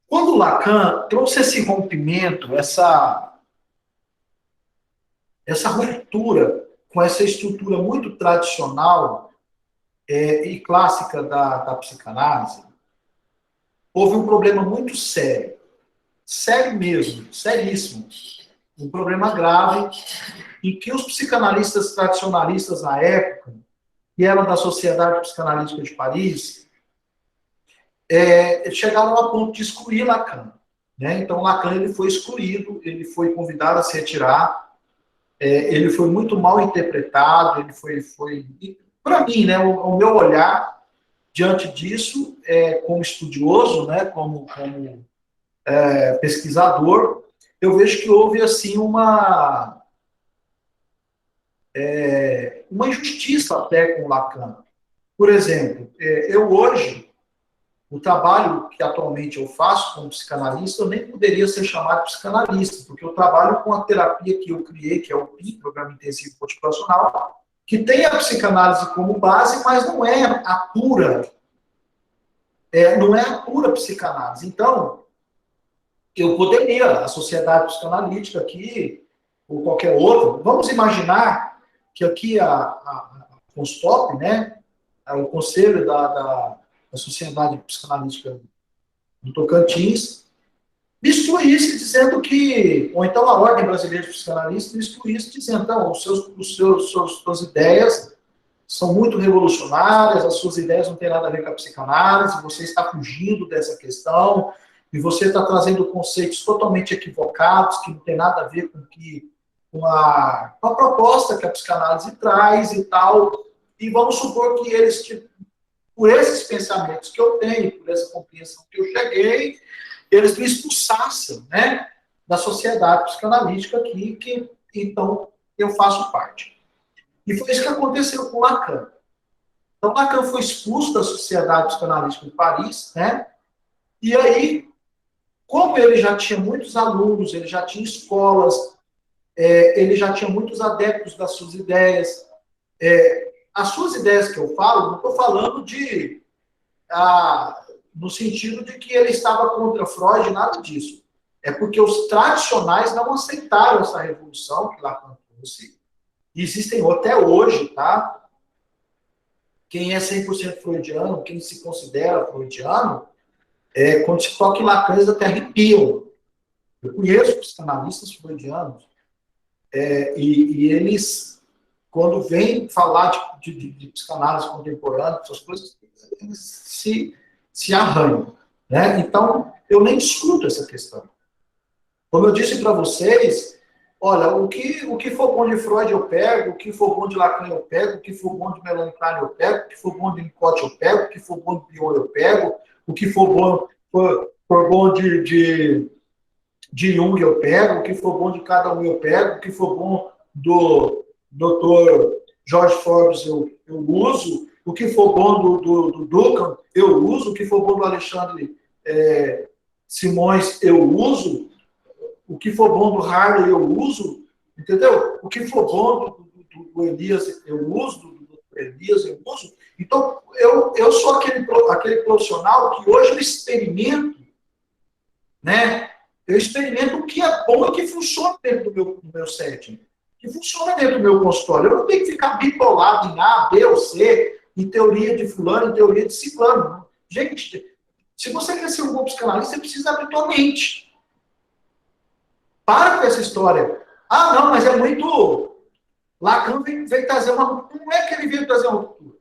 Quando Lacan trouxe esse rompimento, essa ruptura com essa estrutura muito tradicional e clássica da psicanálise, houve um problema muito sério. Sério mesmo, seríssimo. Um problema grave em que os psicanalistas tradicionalistas na época, que eram da Sociedade Psicanalítica de Paris, chegaram a ponto de excluir Lacan. Né? Então, Lacan ele foi excluído, ele foi convidado a se retirar, ele foi muito mal interpretado, ele foi para mim, né, o meu olhar diante disso, como estudioso, né, como pesquisador, eu vejo que houve assim uma injustiça até com Lacan. Por exemplo, eu hoje, o trabalho que atualmente eu faço como psicanalista, eu nem poderia ser chamado de psicanalista, porque eu trabalho com a terapia que eu criei, que é o PIM, Programa Intensivo Motivacional, que tem a psicanálise como base, mas não é a pura, psicanálise. Então, eu poderia, a Sociedade Psicanalítica aqui, ou qualquer outra, vamos imaginar que aqui a Constop, né, o Conselho da Sociedade Psicanalítica do Tocantins, me excluísse dizendo que, ou então a Ordem Brasileira de Psicanalistas me excluísse dizendo, então, suas ideias são muito revolucionárias, as suas ideias não têm nada a ver com a psicanálise, você está fugindo dessa questão, e você está trazendo conceitos totalmente equivocados, que não tem nada a ver com a proposta que a psicanálise traz e tal, e vamos supor que eles, por esses pensamentos que eu tenho, por essa compreensão que eu cheguei, eles me expulsassem, né, da sociedade psicanalítica aqui, que então eu faço parte. E foi isso que aconteceu com Lacan. Então, Lacan foi expulso da Sociedade Psicanalítica de Paris, né, e aí, como ele já tinha muitos alunos, ele já tinha escolas, ele já tinha muitos adeptos das suas ideias. As suas ideias que eu falo, não estou falando no sentido de que ele estava contra Freud, nada disso. É porque os tradicionais não aceitaram essa revolução que Lacan trouxe. E existem até hoje, tá? Quem é 100% freudiano, quem se considera freudiano, quando se toca em Lacan, eles até arrepiam. Eu conheço psicanalistas freudianos, e eles, quando vêm falar de psicanálise contemporânea, essas coisas, eles se arranham, né? Então, eu nem discuto essa questão. Como eu disse para vocês, olha, o que for bom de Freud eu pego, o que for bom de Lacan eu pego, o que for bom de Melanie Klein eu pego, o que for bom de Winnicott eu pego, o que for bom de Bion eu pego, o que for bom de Jung eu pego, o que for bom de cada um eu pego, o que for bom do Dr. George Forbes eu uso, o que for bom do Duncan eu uso, o que for bom do Alexandre Simões eu uso, o que for bom do Harley eu uso, entendeu? O que for bom do Elias eu uso, do Dr. Elias eu uso. Então, eu sou aquele profissional que hoje eu experimento, né? Eu experimento o que é bom e que funciona dentro do meu setting, que funciona dentro do meu consultório. Eu não tenho que ficar bitolado em A, B ou C, em teoria de fulano, em teoria de ciclano. Gente, se você quer ser um bom psicanalista, você precisa abrir tua mente. Para com essa história. Ah, não, mas é muito... Lacan veio trazer uma ruptura. Não é que ele veio trazer uma ruptura.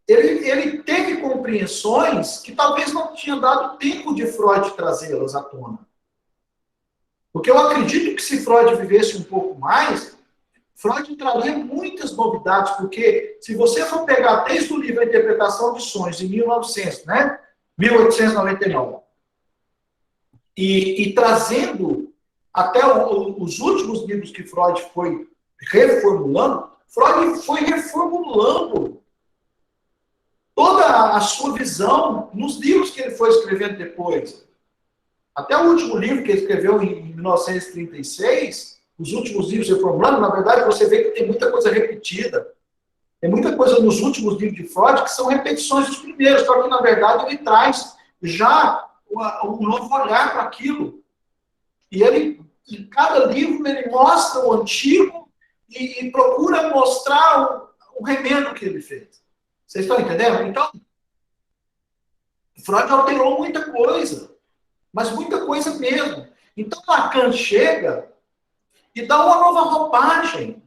Ele teve compreensões que talvez não tinha dado tempo de Freud trazê-las à tona. Porque eu acredito que se Freud vivesse um pouco mais, Freud traria muitas novidades, porque se você for pegar desde o livro A Interpretação de Sonhos, de 1900, né? 1899, e trazendo até os últimos livros que Freud foi reformulando, Freud foi reformulando toda a sua visão nos livros que ele foi escrevendo depois. Até o último livro que ele escreveu em 1936, os últimos livros reformulando, na verdade, você vê que tem muita coisa repetida. Tem muita coisa nos últimos livros de Freud que são repetições dos primeiros, só que, na verdade, ele traz já um novo olhar para aquilo. E ele, em cada livro, ele mostra o antigo e procura mostrar o remendo que ele fez. Vocês estão entendendo? Então, Freud alterou muita coisa, mas muita coisa mesmo. Então, Lacan chega e dá uma nova roupagem,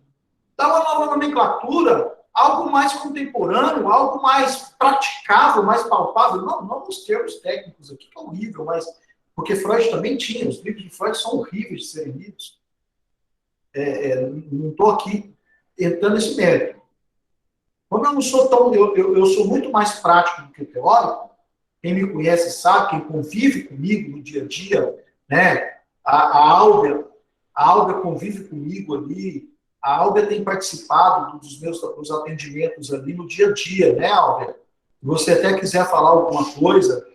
dá uma nova nomenclatura, algo mais contemporâneo, algo mais praticável, mais palpável. Não nos termos técnicos aqui, que é horrível, mas... Porque Freud também tinha, os livros de Freud são horríveis de serem lidos. Não estou aqui entrando nesse mérito. Como eu não sou tão... Eu sou muito mais prático do que teórico, quem me conhece sabe, quem convive comigo no dia a dia, né? A Álvia convive comigo ali, a Álvia tem participado dos atendimentos ali no dia a dia, né, Álvia? Se você até quiser falar alguma coisa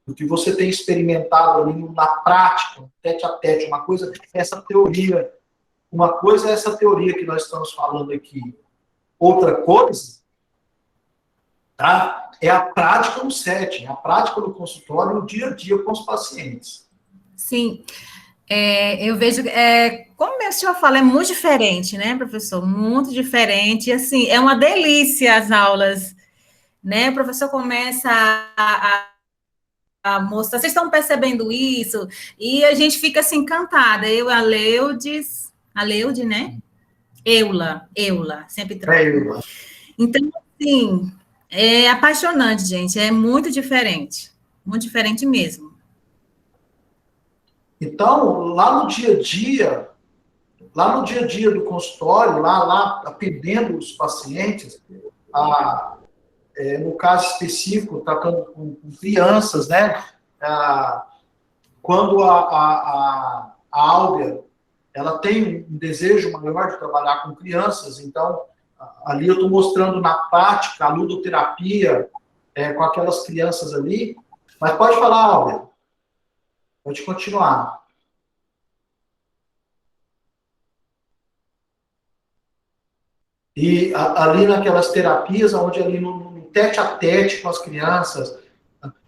do que você tem experimentado ali na prática, tete a tete, uma coisa é essa teoria que nós estamos falando aqui. Outra coisa, tá? É a prática no setting, a prática no consultório, no dia a dia com os pacientes. Sim. Eu vejo, como o senhor fala, é muito diferente, né, professor? Muito diferente. Assim, é uma delícia as aulas, né? O professor começa a mostrar, vocês estão percebendo isso? E a gente fica assim, encantada. A Leude, né? Eula, sempre troca. Então, assim, é apaixonante, gente. É muito diferente mesmo. Então, lá no dia a dia do consultório, lá atendendo os pacientes, no caso específico, tratando com crianças, né? Quando a Álvia, ela tem um desejo maior de trabalhar com crianças, então, ali eu estou mostrando na prática a ludoterapia com aquelas crianças ali, mas pode falar, Álvia. Pode continuar. E ali naquelas terapias, onde ali no tete-a-tete com as crianças,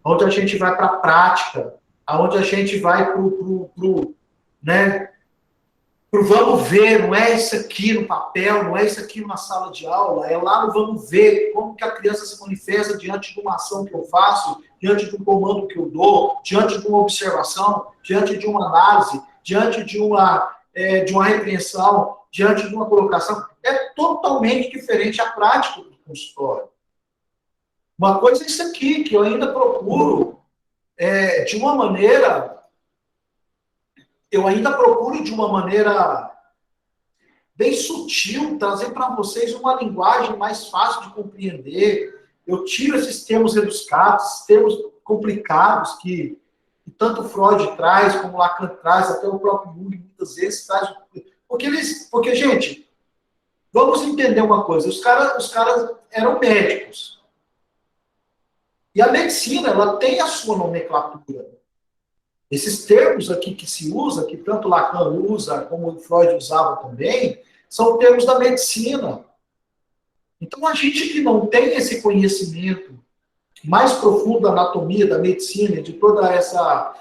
onde a gente vai para a prática, onde a gente vai pro vamos ver, não é isso aqui no papel, não é isso aqui numa sala de aula, é lá no vamos ver, como que a criança se manifesta diante de uma ação que eu faço, diante de um comando que eu dou, diante de uma observação, diante de uma análise, diante de uma repreensão, diante de uma colocação. É totalmente diferente a prática do consultório. Uma coisa é isso aqui, que eu ainda procuro, de uma maneira bem sutil, trazer para vocês uma linguagem mais fácil de compreender. Eu tiro esses termos rebuscados, termos complicados que tanto Freud traz, como Lacan traz, até o próprio Jung muitas vezes traz. Porque, gente, vamos entender uma coisa, os caras eram médicos. E a medicina, ela tem a sua nomenclatura. Esses termos aqui que se usa, que tanto Lacan usa, como Freud usava também, são termos da medicina. Então, a gente que não tem esse conhecimento mais profundo da anatomia, da medicina, de toda essa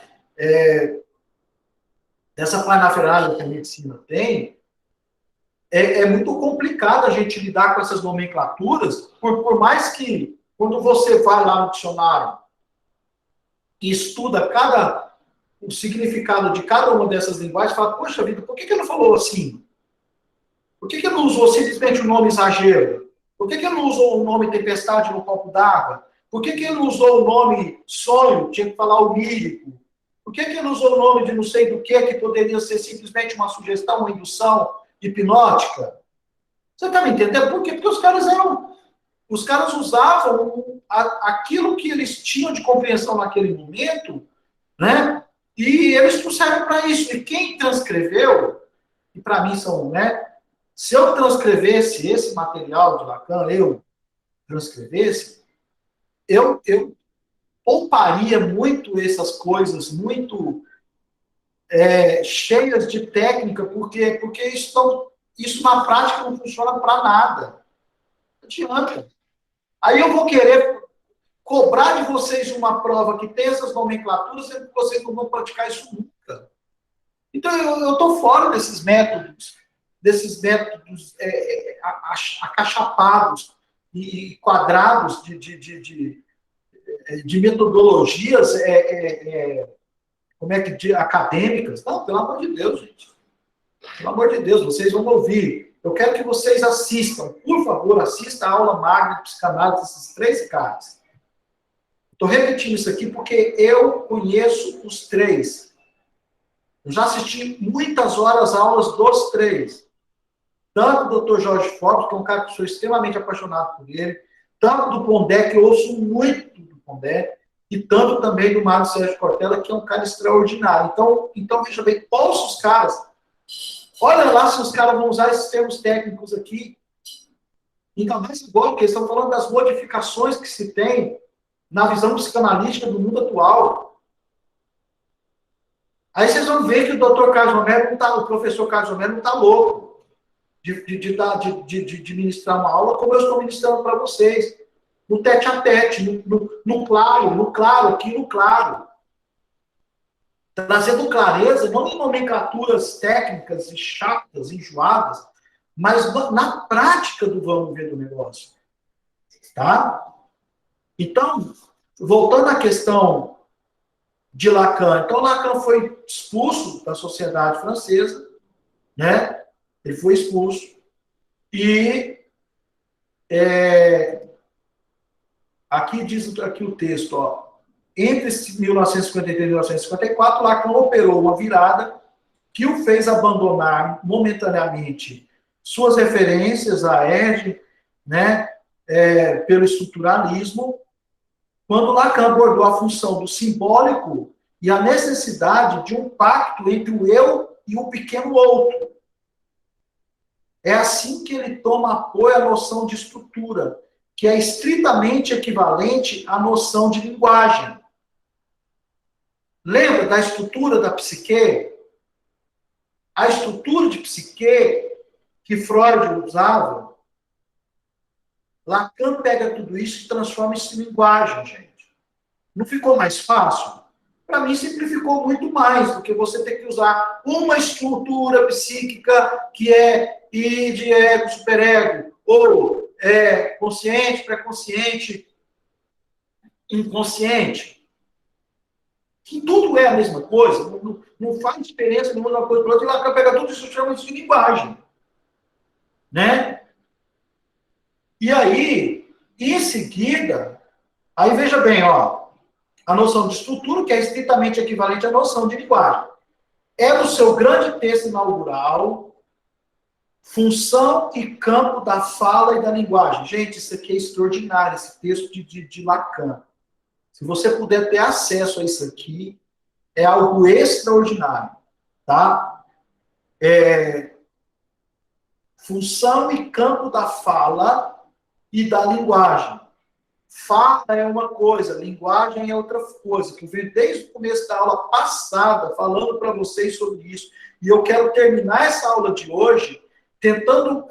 parafernália que a medicina tem, é muito complicado a gente lidar com essas nomenclaturas, por mais que, quando você vai lá no dicionário e estuda o significado de cada uma dessas linguagens, fala, poxa vida, por que ele não falou assim? Por que ele não usou simplesmente o nome exagero? Por que ele não usou o nome tempestade no copo d'água? Por que ele não usou o nome sonho, tinha que falar onírico? Por que ele não usou o nome de não sei do que poderia ser simplesmente uma sugestão, uma indução hipnótica? Você está me entendendo? Por quê? Porque os caras usavam aquilo que eles tinham de compreensão naquele momento, né? E eles trouxeram para isso. E quem transcreveu, e para mim são, né? Se eu transcrevesse esse material de Lacan, eu pouparia muito essas coisas, muito cheias de técnica, porque isso na prática não funciona para nada. Não adianta. Aí eu vou querer cobrar de vocês uma prova que tem essas nomenclaturas, sendo que vocês não vão praticar isso nunca. Então, eu estou fora desses métodos acachapados e quadrados de metodologias acadêmicas. Não, pelo amor de Deus, gente. Pelo amor de Deus, vocês vão ouvir. Eu quero que vocês assistam, por favor, assista a aula magna de psicanálise desses 3 caras. Estou repetindo isso aqui porque eu conheço os 3. Eu já assisti muitas horas aulas dos 3. Tanto do Dr. Jorge Forbes, que é um cara que sou extremamente apaixonado por ele, tanto do Pondé, que eu ouço muito do Pondé, e tanto também do Mário Sérgio Cortella, que é um cara extraordinário. Então veja bem, ouça os caras. Olha lá se os caras vão usar esses termos técnicos aqui. Então, mais agora, porque eles estão falando das modificações que se tem na visão psicanalítica do mundo atual. Aí vocês vão ver que o Dr. Carlos Romero o professor Carlos Romero não está louco de ministrar uma aula como eu estou ministrando para vocês. No tete-a-tete, no claro, aqui no claro. Trazendo clareza, não em nomenclaturas técnicas e chatas, enjoadas, mas na prática do vamos ver do negócio. Tá? Então, voltando à questão de Lacan. Então, Lacan foi expulso da sociedade francesa, né? Ele foi expulso. E aqui diz aqui o texto, ó. Entre 1953 e 1954, Lacan operou uma virada que o fez abandonar momentaneamente suas referências à Hergé, né, pelo estruturalismo, quando Lacan abordou a função do simbólico e a necessidade de um pacto entre o eu e o pequeno outro. É assim que ele toma apoio à noção de estrutura, que é estritamente equivalente à noção de linguagem. Lembra da estrutura da psique? A estrutura de psique que Freud usava, Lacan pega tudo isso e transforma isso em linguagem, gente. Não ficou mais fácil? Para mim, simplificou muito mais, porque você tem que usar uma estrutura psíquica que é id, ego, superego, ou consciente, pré-consciente, inconsciente. Que tudo é a mesma coisa, não faz diferença nenhuma uma coisa para outra, e Lacan pega tudo isso e chama isso de linguagem. Né? E aí, em seguida, aí veja bem, ó, a noção de estrutura, que é estritamente equivalente à noção de linguagem. É no seu grande texto inaugural, Função e Campo da Fala e da Linguagem. Gente, isso aqui é extraordinário, esse texto de Lacan. Se você puder ter acesso a isso aqui, é algo extraordinário, tá? Função e campo da fala e da linguagem. Fala é uma coisa, linguagem é outra coisa, que eu venho desde o começo da aula passada falando para vocês sobre isso. E eu quero terminar essa aula de hoje tentando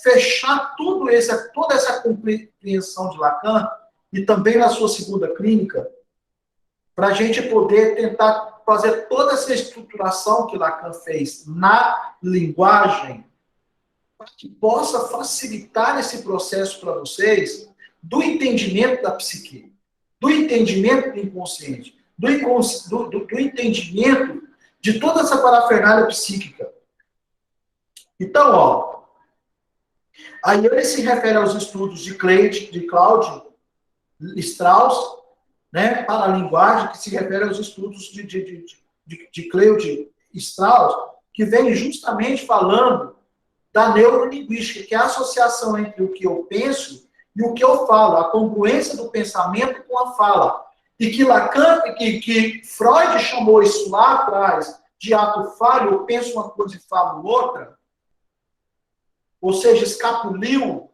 fechar toda essa compreensão de Lacan, e também na sua segunda clínica, para a gente poder tentar fazer toda essa estruturação que Lacan fez na linguagem, para que possa facilitar esse processo para vocês do entendimento da psique, do entendimento do inconsciente, do entendimento de toda essa parafernália psíquica. Então, ó, aí ele se refere aos estudos de Claude Strauss, né, para a linguagem, que se refere aos estudos de Claude Strauss, que vem justamente falando da neurolinguística, que é a associação entre o que eu penso e o que eu falo, a congruência do pensamento com a fala. E que Lacan, que Freud chamou isso lá atrás de ato falho, eu penso uma coisa e falo outra, ou seja, escapuliu,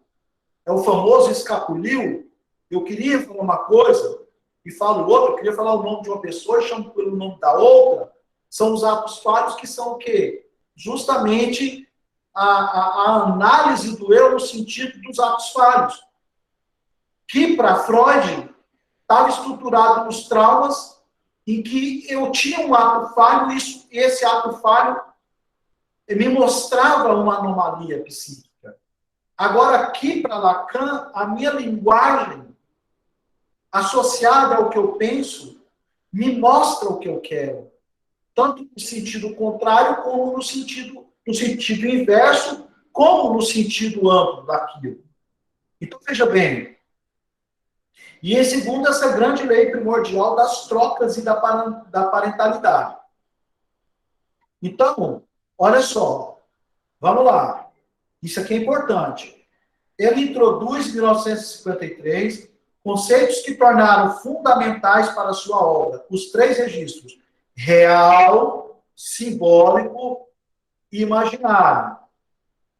é o famoso escapuliu. Eu queria falar uma coisa e falo outra, eu queria falar o nome de uma pessoa e chamo pelo nome da outra. São os atos falhos que são o quê? Justamente a análise do eu no sentido dos atos falhos. Que, para Freud, estava estruturado nos traumas em que eu tinha um ato falho e esse ato falho me mostrava uma anomalia psíquica. Agora, aqui, para Lacan, a minha linguagem associada ao que eu penso, me mostra o que eu quero. Tanto no sentido contrário, como no sentido inverso, como no sentido amplo daquilo. Então, veja bem. E em segundo, essa grande lei primordial das trocas e da parentalidade. Então, olha só. Vamos lá. Isso aqui é importante. Ele introduz, em 1953, conceitos que tornaram fundamentais para a sua obra os 3 registros: real, simbólico e imaginário.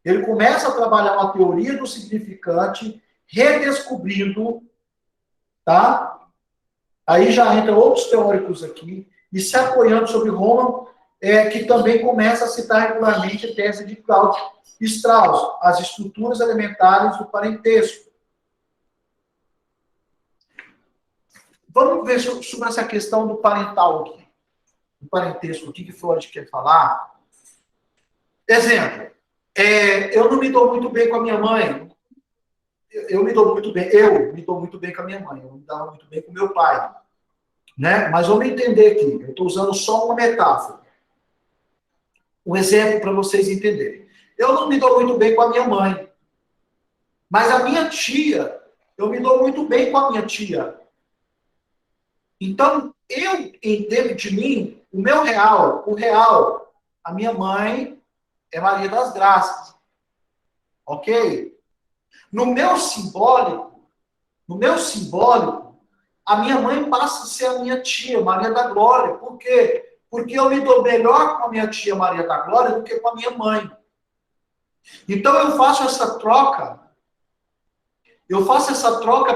Ele começa a trabalhar uma teoria do significante, redescobrindo, tá? Aí já entra outros teóricos aqui, e se apoiando sobre Roman, que também começa a citar regularmente a tese de Claude Strauss, as estruturas elementares do parentesco. Vamos ver sobre essa questão do parental aqui. Do parentesco, o que Freud quer falar. Exemplo, eu não me dou muito bem com a minha mãe. Eu me dou muito bem com a minha mãe. Eu me dava muito bem com meu pai. Né? Mas vamos entender aqui. Eu estou usando só uma metáfora. Um exemplo para vocês entenderem. Eu não me dou muito bem com a minha mãe. Mas a minha tia, eu me dou muito bem com a minha tia. Então, dentro de mim, o real, a minha mãe é Maria das Graças. Ok? No meu simbólico, a minha mãe passa a ser a minha tia, Maria da Glória. Por quê? Porque eu me dou melhor com a minha tia Maria da Glória do que com a minha mãe. Então, eu faço essa troca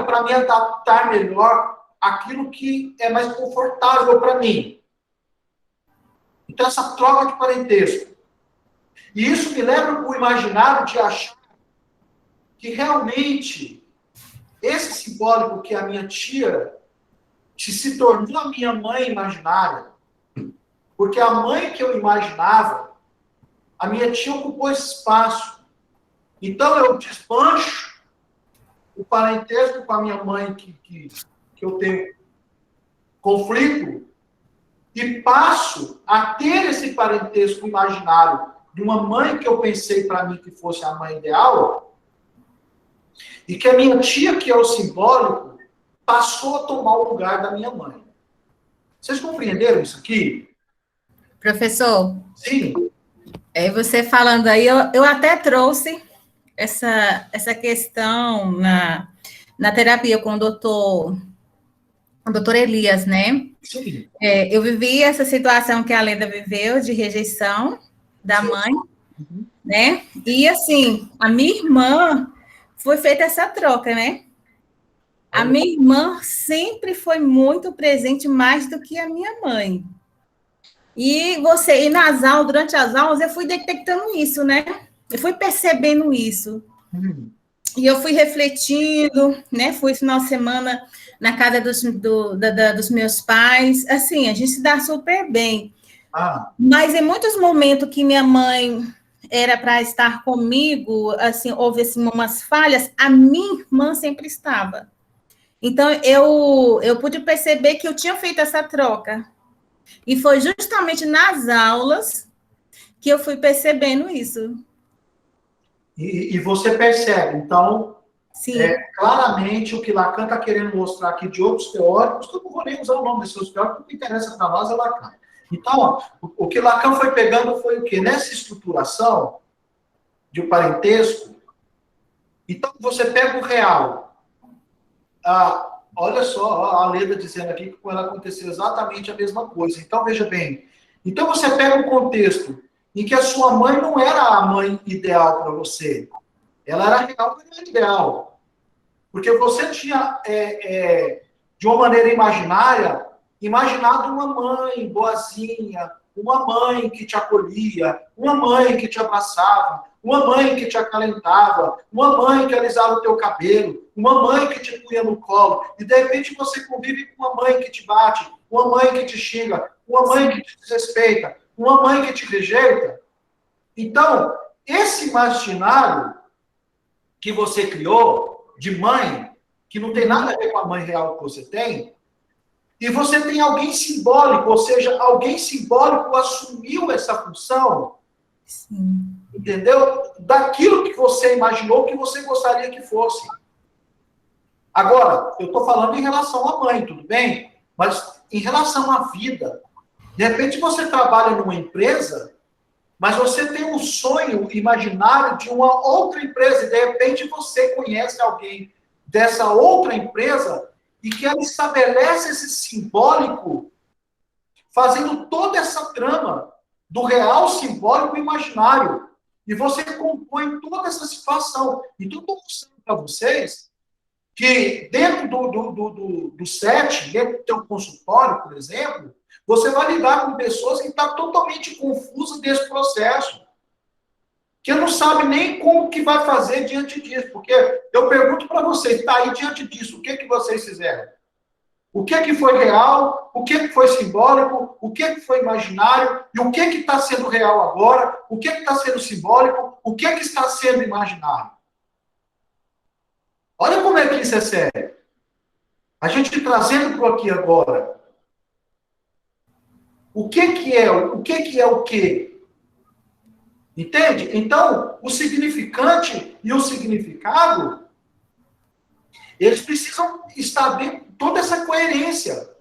para me adaptar melhor aquilo que é mais confortável para mim. Então, essa troca de parentesco. E isso me leva para o imaginário de achar que realmente esse simbólico que a minha tia se tornou a minha mãe imaginária, porque a mãe que eu imaginava, a minha tia ocupou esse espaço. Então, eu desmancho o parentesco com a minha mãe, que eu tenho conflito, e passo a ter esse parentesco imaginário de uma mãe que eu pensei para mim que fosse a mãe ideal, e que a minha tia, que é o simbólico, passou a tomar o lugar da minha mãe. Vocês compreenderam isso aqui? Professor? Sim. Você falando aí, eu até trouxe essa questão na terapia com o doutor Elias, né? Sim. Eu vivi essa situação que a Leda viveu, de rejeição da mãe, né? E, assim, a minha irmã foi feita essa troca, né? A minha irmã sempre foi muito presente, mais do que a minha mãe. E nas aulas, durante as aulas, eu fui detectando isso, né? Eu fui percebendo isso. E eu fui refletindo, né? Fui final de semana na casa dos meus pais. Assim, a gente se dá super bem. Mas em muitos momentos que minha mãe era para estar comigo, assim, houve assim, umas falhas, a minha irmã sempre estava. Então, eu pude perceber que eu tinha feito essa troca. E foi justamente nas aulas que eu fui percebendo isso. E você percebe, então, Sim. Claramente o que Lacan está querendo mostrar aqui de outros teóricos, que eu não vou nem usar o nome desses teóricos, o que interessa para nós é Lacan. Então, o que Lacan foi pegando foi o quê? Nessa estruturação de um parentesco, então você pega o real. Olha só, a Leda dizendo aqui que com ela aconteceu exatamente a mesma coisa. Então, veja bem. Então, você pega um contexto em que a sua mãe não era a mãe ideal para você. Ela era real, mas não era ideal. Porque você tinha, de uma maneira imaginária, imaginado uma mãe boazinha, uma mãe que te acolhia, uma mãe que te abraçava, uma mãe que te acalentava, uma mãe que alisava o teu cabelo, uma mãe que te punha no colo, e de repente você convive com uma mãe que te bate, uma mãe que te xinga, uma mãe que te desrespeita, uma mãe que te rejeita. Então, esse imaginário que você criou de mãe, que não tem nada a ver com a mãe real que você tem, e você tem alguém simbólico, ou seja, alguém simbólico assumiu essa função, sim, entendeu? Daquilo que você imaginou que você gostaria que fosse. Agora, eu estou falando em relação à mãe, tudo bem? Mas em relação à vida, de repente você trabalha numa empresa, mas você tem um sonho imaginário de uma outra empresa, e de repente você conhece alguém dessa outra empresa e que ela estabelece esse simbólico, fazendo toda essa trama do real simbólico e imaginário. E você compõe toda essa situação. Então, eu estou mostrando para vocês que dentro do set, dentro do teu consultório, por exemplo, você vai lidar com pessoas que estão totalmente confusas desse processo, que não sabe nem como que vai fazer diante disso, porque eu pergunto para vocês, está aí diante disso, o que vocês fizeram? O que foi real, o que foi simbólico, o que foi imaginário, e o que está sendo real agora, o que está sendo simbólico, o que está sendo imaginário. Olha como é que isso é sério. A gente trazendo para aqui agora. O que é o quê? Entende? Então, o significante e o significado, eles precisam estar dentro de toda essa coerência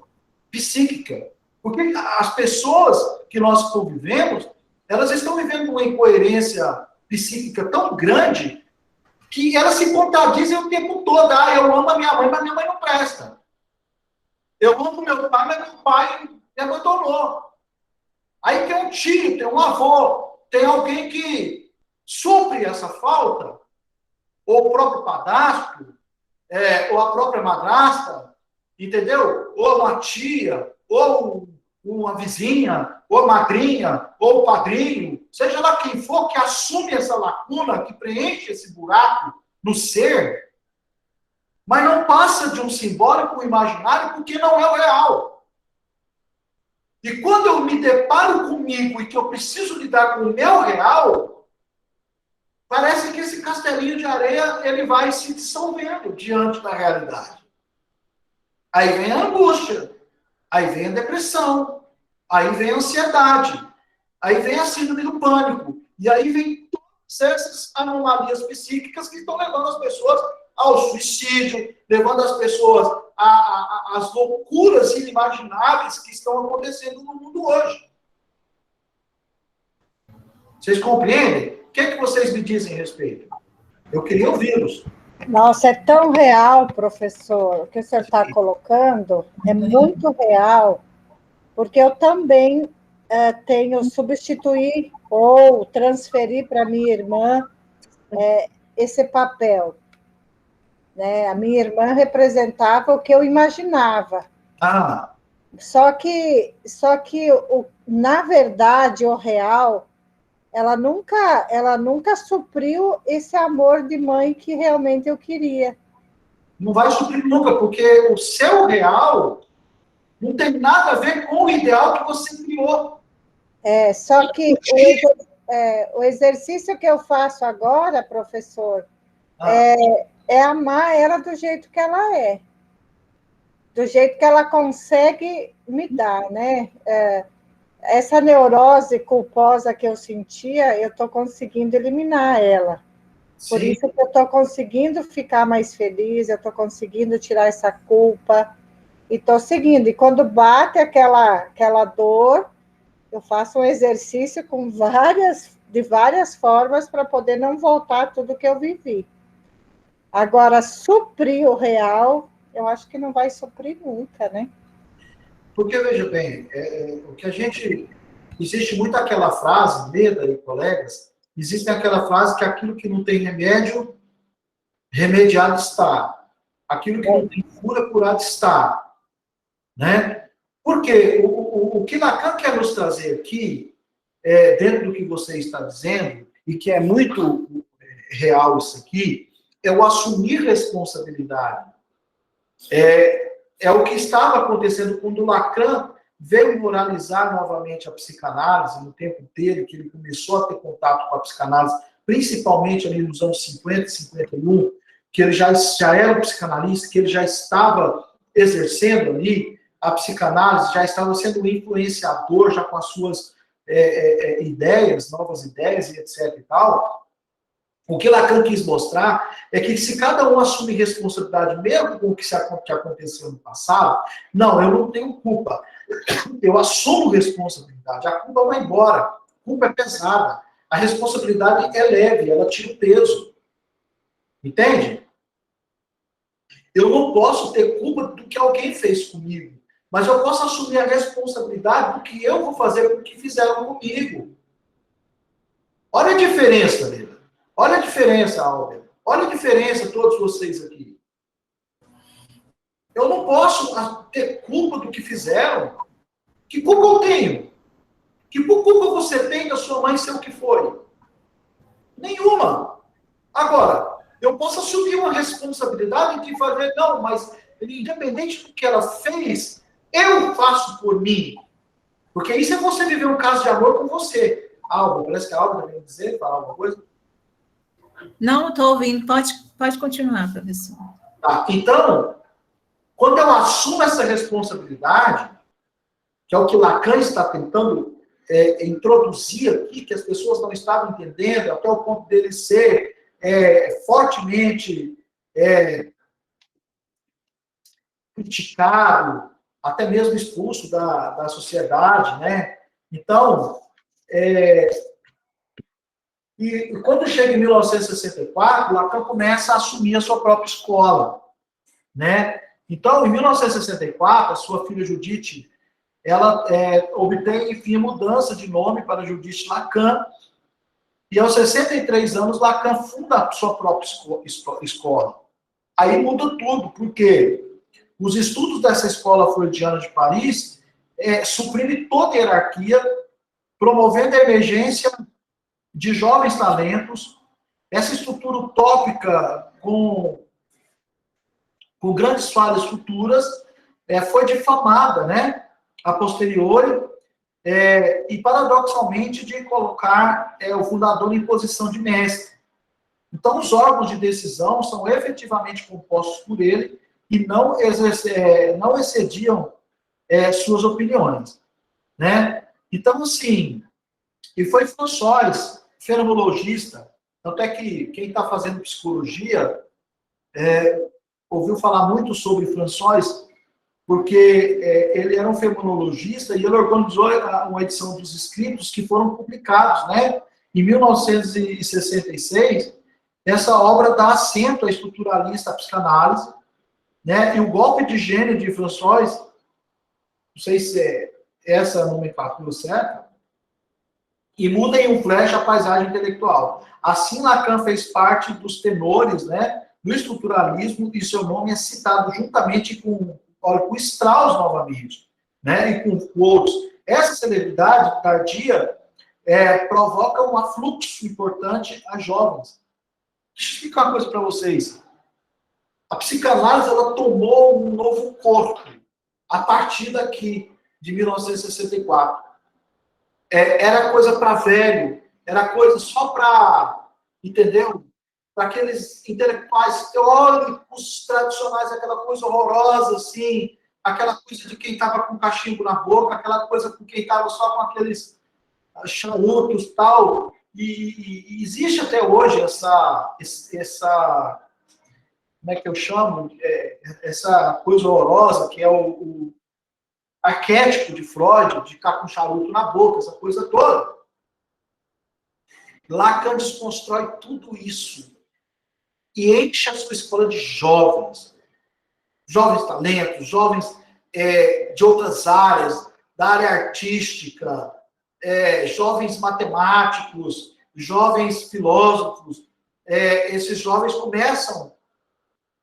psíquica. Porque as pessoas que nós convivemos, elas estão vivendo uma incoerência psíquica tão grande que elas se contradizem o tempo todo. Eu amo a minha mãe, mas minha mãe não presta. Eu amo meu pai, mas meu pai me abandonou. Aí tem um tio, tem um avô, tem alguém que supre essa falta, ou o próprio padrasto, ou a própria madrasta, entendeu? Ou uma tia, ou uma vizinha, ou madrinha, ou padrinho, seja lá quem for que assume essa lacuna, que preenche esse buraco no ser, mas não passa de um simbólico, um imaginário, porque não é o real. E quando eu me deparo comigo e que eu preciso lidar com o meu real, parece que esse castelinho de areia ele vai se dissolvendo diante da realidade. Aí vem a angústia, aí vem a depressão, aí vem a ansiedade, aí vem a síndrome do pânico, e aí vem todas essas anomalias psíquicas que estão levando as pessoas ao suicídio, levando as pessoas às loucuras inimagináveis que estão acontecendo no mundo hoje. Vocês compreendem? O que é que vocês me dizem a respeito? Eu queria ouvi-los. Nossa, é tão real, professor, o que o senhor está colocando é muito real, porque eu também tenho substituir ou transferir para minha irmã esse papel. Né? A minha irmã representava o que eu imaginava. Só que na verdade, o real, ela nunca supriu esse amor de mãe que realmente eu queria. Não vai suprir nunca, porque o seu real não tem nada a ver com o ideal que você criou. Só que o exercício que eu faço agora, professor, é amar ela do jeito que ela é. Do jeito que ela consegue me dar, né? Essa neurose culposa que eu sentia, eu estou conseguindo eliminar ela. Por Sim. Isso que eu estou conseguindo ficar mais feliz, eu estou conseguindo tirar essa culpa, e estou seguindo. E quando bate aquela dor, eu faço um exercício de várias formas para poder não voltar tudo que eu vivi. Agora, suprir o real, eu acho que não vai suprir nunca, né? Porque, veja bem, o que a gente... Existe muito aquela frase, Leda e colegas, existe aquela frase que aquilo que não tem remédio, remediado está. Aquilo que não tem cura, curado está. Né? Porque o que Lacan quer nos trazer aqui, dentro do que você está dizendo, e que é muito real isso aqui, é o assumir responsabilidade. É o que estava acontecendo quando Lacan veio moralizar novamente a psicanálise, no tempo dele, que ele começou a ter contato com a psicanálise, principalmente ali nos anos 50, 51, que ele já era um psicanalista, que ele já estava exercendo ali a psicanálise, já estava sendo um influenciador, já com as suas ideias, novas ideias e etc e tal. O que Lacan quis mostrar é que se cada um assume responsabilidade mesmo com o que aconteceu no passado, não, eu não tenho culpa. Eu assumo responsabilidade. A culpa vai embora. A culpa é pesada. A responsabilidade é leve, ela tira o peso. Entende? Eu não posso ter culpa do que alguém fez comigo, mas eu posso assumir a responsabilidade do que eu vou fazer com o que fizeram comigo. Olha a diferença, Leda. Olha a diferença, Albert. Olha a diferença, todos vocês aqui. Eu não posso ter culpa do que fizeram. Que culpa eu tenho? Que culpa você tem da sua mãe ser o que foi? Nenhuma. Agora, eu posso assumir uma responsabilidade de fazer, não, mas independente do que ela fez, eu faço por mim. Porque isso é você viver um caso de amor com você. Albert, parece que a Albert vai dizer, falar alguma coisa? Não, estou ouvindo. Pode continuar, professor. Tá, então, quando eu assumo essa responsabilidade, que é o que Lacan está tentando introduzir aqui, que as pessoas não estavam entendendo, até o ponto dele ser fortemente criticado, até mesmo expulso da sociedade, né? Então, e quando chega em 1964, Lacan começa a assumir a sua própria escola, né? Então, em 1964, a sua filha Judith, ela obtém, enfim, mudança de nome para Judith Lacan, e aos 63 anos, Lacan funda a sua própria escola. Aí muda tudo, por quê? os estudos dessa escola freudiana de Paris suprime toda a hierarquia, promovendo a emergência de jovens talentos. Essa estrutura utópica com grandes falhas futuras foi difamada, né, a posteriori, e paradoxalmente de colocar o fundador em posição de mestre. Então, os órgãos de decisão são efetivamente compostos por ele e não excediam suas opiniões, né? Então, assim, e foi François, fenomenologista, tanto é que quem está fazendo psicologia ouviu falar muito sobre François, porque ele era um fenomenologista e ele organizou uma edição dos escritos que foram publicados, né? Em 1966, essa obra dá assento à estruturalista, à psicanálise, né? E o golpe de gênio de François, não sei se é essa a nomenclatura certa, e muda em um flash a paisagem intelectual. Assim, Lacan fez parte dos tenores, né, do estruturalismo, e seu nome é citado juntamente com Strauss novamente, né, e com outros. Essa celebridade tardia provoca um afluxo importante a jovens. Deixa eu explicar uma coisa para vocês. A psicanálise, ela tomou um novo corpo a partir daqui, de 1964. Era coisa para velho, era coisa só para, entendeu? Para aqueles intelectuais teóricos tradicionais, aquela coisa horrorosa, assim, aquela coisa de quem estava com cachimbo na boca, aquela coisa com quem estava só com aqueles charutos e tal. E existe até hoje essa como é que eu chamo? Essa coisa horrorosa que é o arquétipo de Freud, de ficar com charuto na boca, essa coisa toda. Lacan desconstrói tudo isso e enche a sua escola de jovens talentos, jovens de outras áreas, da área artística, jovens matemáticos, jovens filósofos. Esses jovens começam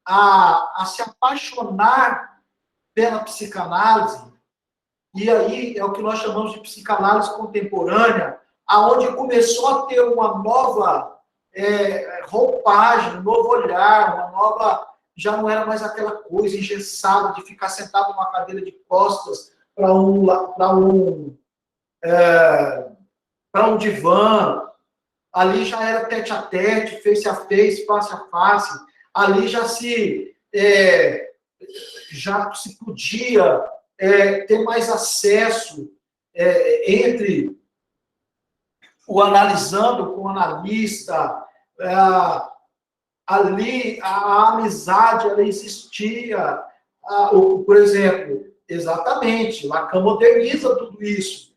a se apaixonar pela psicanálise, e aí é o que nós chamamos de psicanálise contemporânea, aonde começou a ter uma nova roupagem, um novo olhar, uma nova... Já não era mais aquela coisa engessada de ficar sentado numa cadeira de costas para um divã. Ali já era tete-a-tete, face-a-face, face-a-face. Ali já se podia ter mais acesso entre o analisando com o analista. Ali a amizade ela existia. Por exemplo, exatamente, Lacan moderniza tudo isso.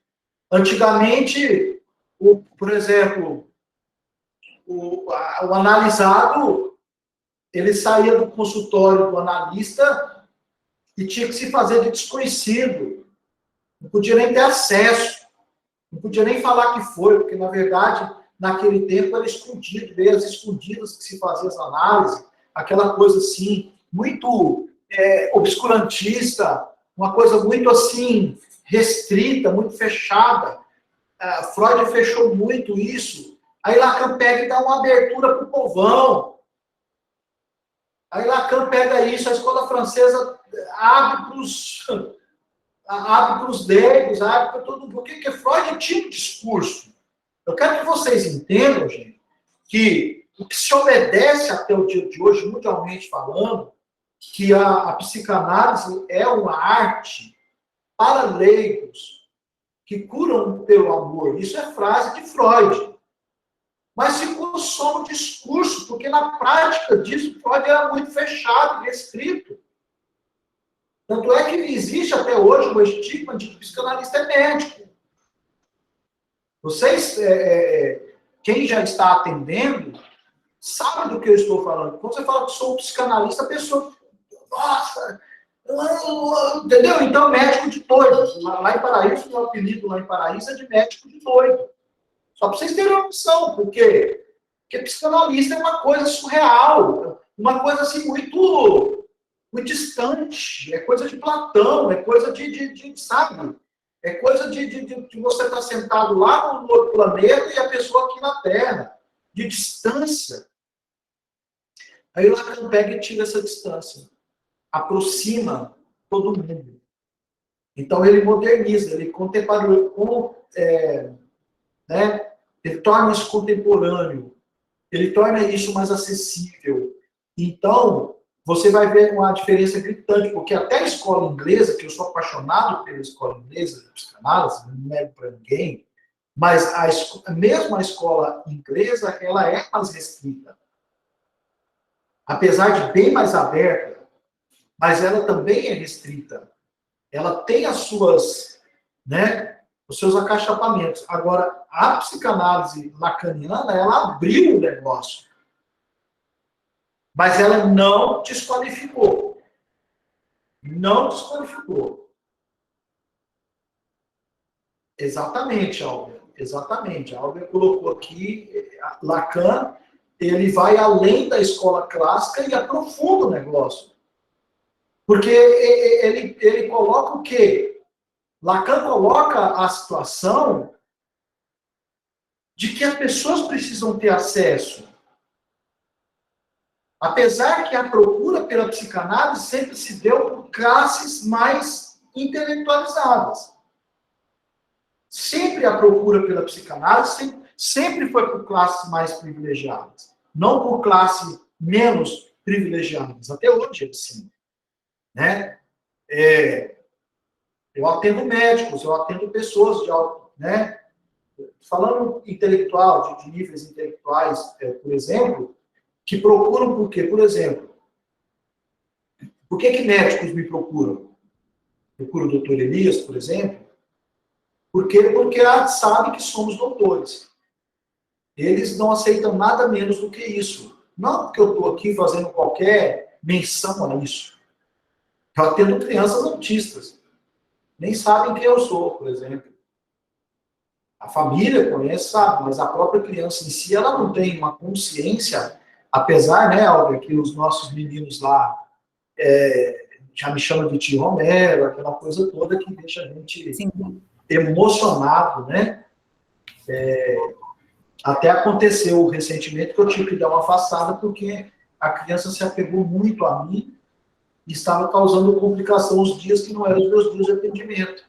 Antigamente, por exemplo, o analisado, ele saía do consultório do analista e tinha que se fazer de desconhecido. Não podia nem ter acesso. Não podia nem falar que foi, porque, na verdade, naquele tempo era escondido, meio às escondidas que se fazia as análises, aquela coisa assim, muito obscurantista, uma coisa muito assim, restrita, muito fechada. Freud fechou muito isso. Aí Lacan pega e dá uma abertura para o povão. Aí Lacan pega isso, a escola francesa abre para os leigos, abre para todo mundo. Porque Freud tinha um discurso. Eu quero que vocês entendam, gente, que o que se obedece até o dia de hoje, mundialmente falando, que a psicanálise é uma arte para leigos que curam pelo amor. Isso é frase de Freud. Mas ficou só no discurso, porque na prática disso, Freud era muito fechado, restrito. Tanto é que existe até hoje um estigma de que o psicanalista é médico. Vocês, quem já está atendendo, sabe do que eu estou falando. Quando você fala que sou um psicanalista, a pessoa, nossa, entendeu? Então, médico de doido. Lá em Paraíso, o apelido lá em Paraíso é de médico de doido. Só para vocês terem uma noção, porque psicanalista é uma coisa surreal, uma coisa assim muito muito distante, é coisa de Platão, é coisa sabe? É coisa de você estar sentado lá no outro planeta e a pessoa aqui na Terra, de distância. Aí o Lacan pega e tira essa distância, aproxima todo mundo. Então ele moderniza, ele ele torna isso contemporâneo, ele torna isso mais acessível. Então, você vai ver uma diferença gritante, porque até a escola inglesa, que eu sou apaixonado pela escola inglesa, de psicanálise, não nego para ninguém, mas mesmo a escola inglesa, ela é mais restrita. Apesar de bem mais aberta, mas ela também é restrita. Ela tem as suas, os seus acachapamentos. Agora, a psicanálise lacaniana, ela abriu o negócio. Mas ela não desqualificou. Não desqualificou. Exatamente, Albert. Exatamente. A Albert colocou aqui, Lacan, ele vai além da escola clássica e aprofunda o negócio. Porque ele coloca o quê? Lacan coloca a situação de que as pessoas precisam ter acesso. Apesar que a procura pela psicanálise sempre se deu por classes mais intelectualizadas. Sempre a procura pela psicanálise sempre foi por classes mais privilegiadas. Não por classes menos privilegiadas. Até hoje é assim. Eu atendo médicos, eu atendo pessoas falando intelectual, de níveis intelectuais, por exemplo, que procuram por quê? Por exemplo, por que médicos me procuram? Procura o doutor Elias, por exemplo. Por quê? Porque sabe que somos doutores. Eles não aceitam nada menos do que isso. Não porque eu estou aqui fazendo qualquer menção a isso. Eu atendo crianças autistas. Nem sabem quem eu sou, por exemplo. A família conhece, sabe, mas a própria criança em si, ela não tem uma consciência, apesar, Albert, que os nossos meninos lá já me chamam de tio Romero, aquela coisa toda que deixa a gente emocionado, até aconteceu recentemente que eu tive que dar uma afastada porque a criança se apegou muito a mim e estava causando complicação os dias que não eram os meus dias de atendimento.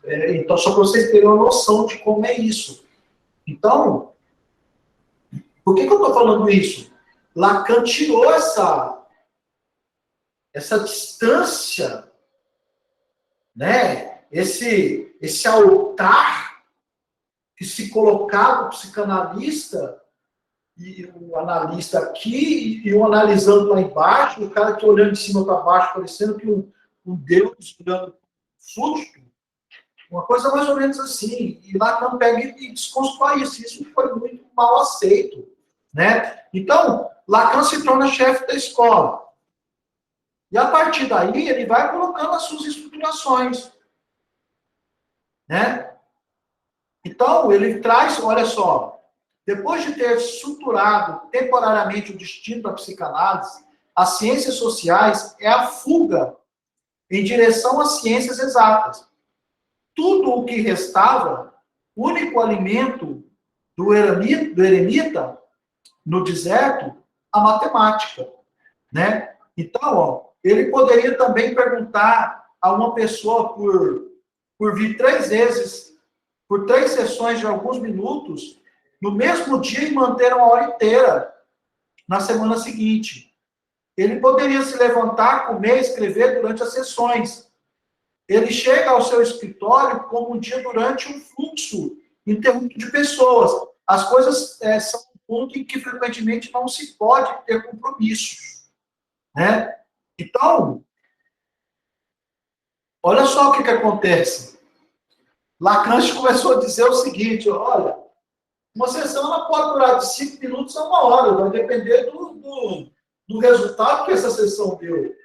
Então, só para vocês terem uma noção de como é isso. Então, por que eu estou falando isso? Lacan tirou essa distância, esse altar que se colocava o psicanalista e o analista aqui e o analisando lá embaixo, o cara que olhando de cima para baixo, parecendo que um Deus olhando susto, uma coisa mais ou menos assim. E Lacan pega e desconstrói isso. Isso foi muito mal aceito, Então, Lacan se torna chefe da escola. E a partir daí, ele vai colocando as suas estruturações, Então, ele traz, olha só, depois de ter estruturado temporariamente o destino da psicanálise, as ciências sociais é a fuga em direção às ciências exatas. Tudo o que restava, o único alimento do eremita no deserto, a matemática, Então, ele poderia também perguntar a uma pessoa por vir 3 vezes, por 3 sessões de alguns minutos, no mesmo dia e manter uma hora inteira na semana seguinte. Ele poderia se levantar, comer, escrever durante as sessões. Ele chega ao seu escritório como um dia durante um fluxo interrupto de pessoas. As coisas são um ponto em que frequentemente não se pode ter compromissos. Então, olha só o que acontece. Lacan começou a dizer o seguinte, olha, uma sessão ela pode durar de 5 minutos a 1 hora, vai depender do resultado que essa sessão deu.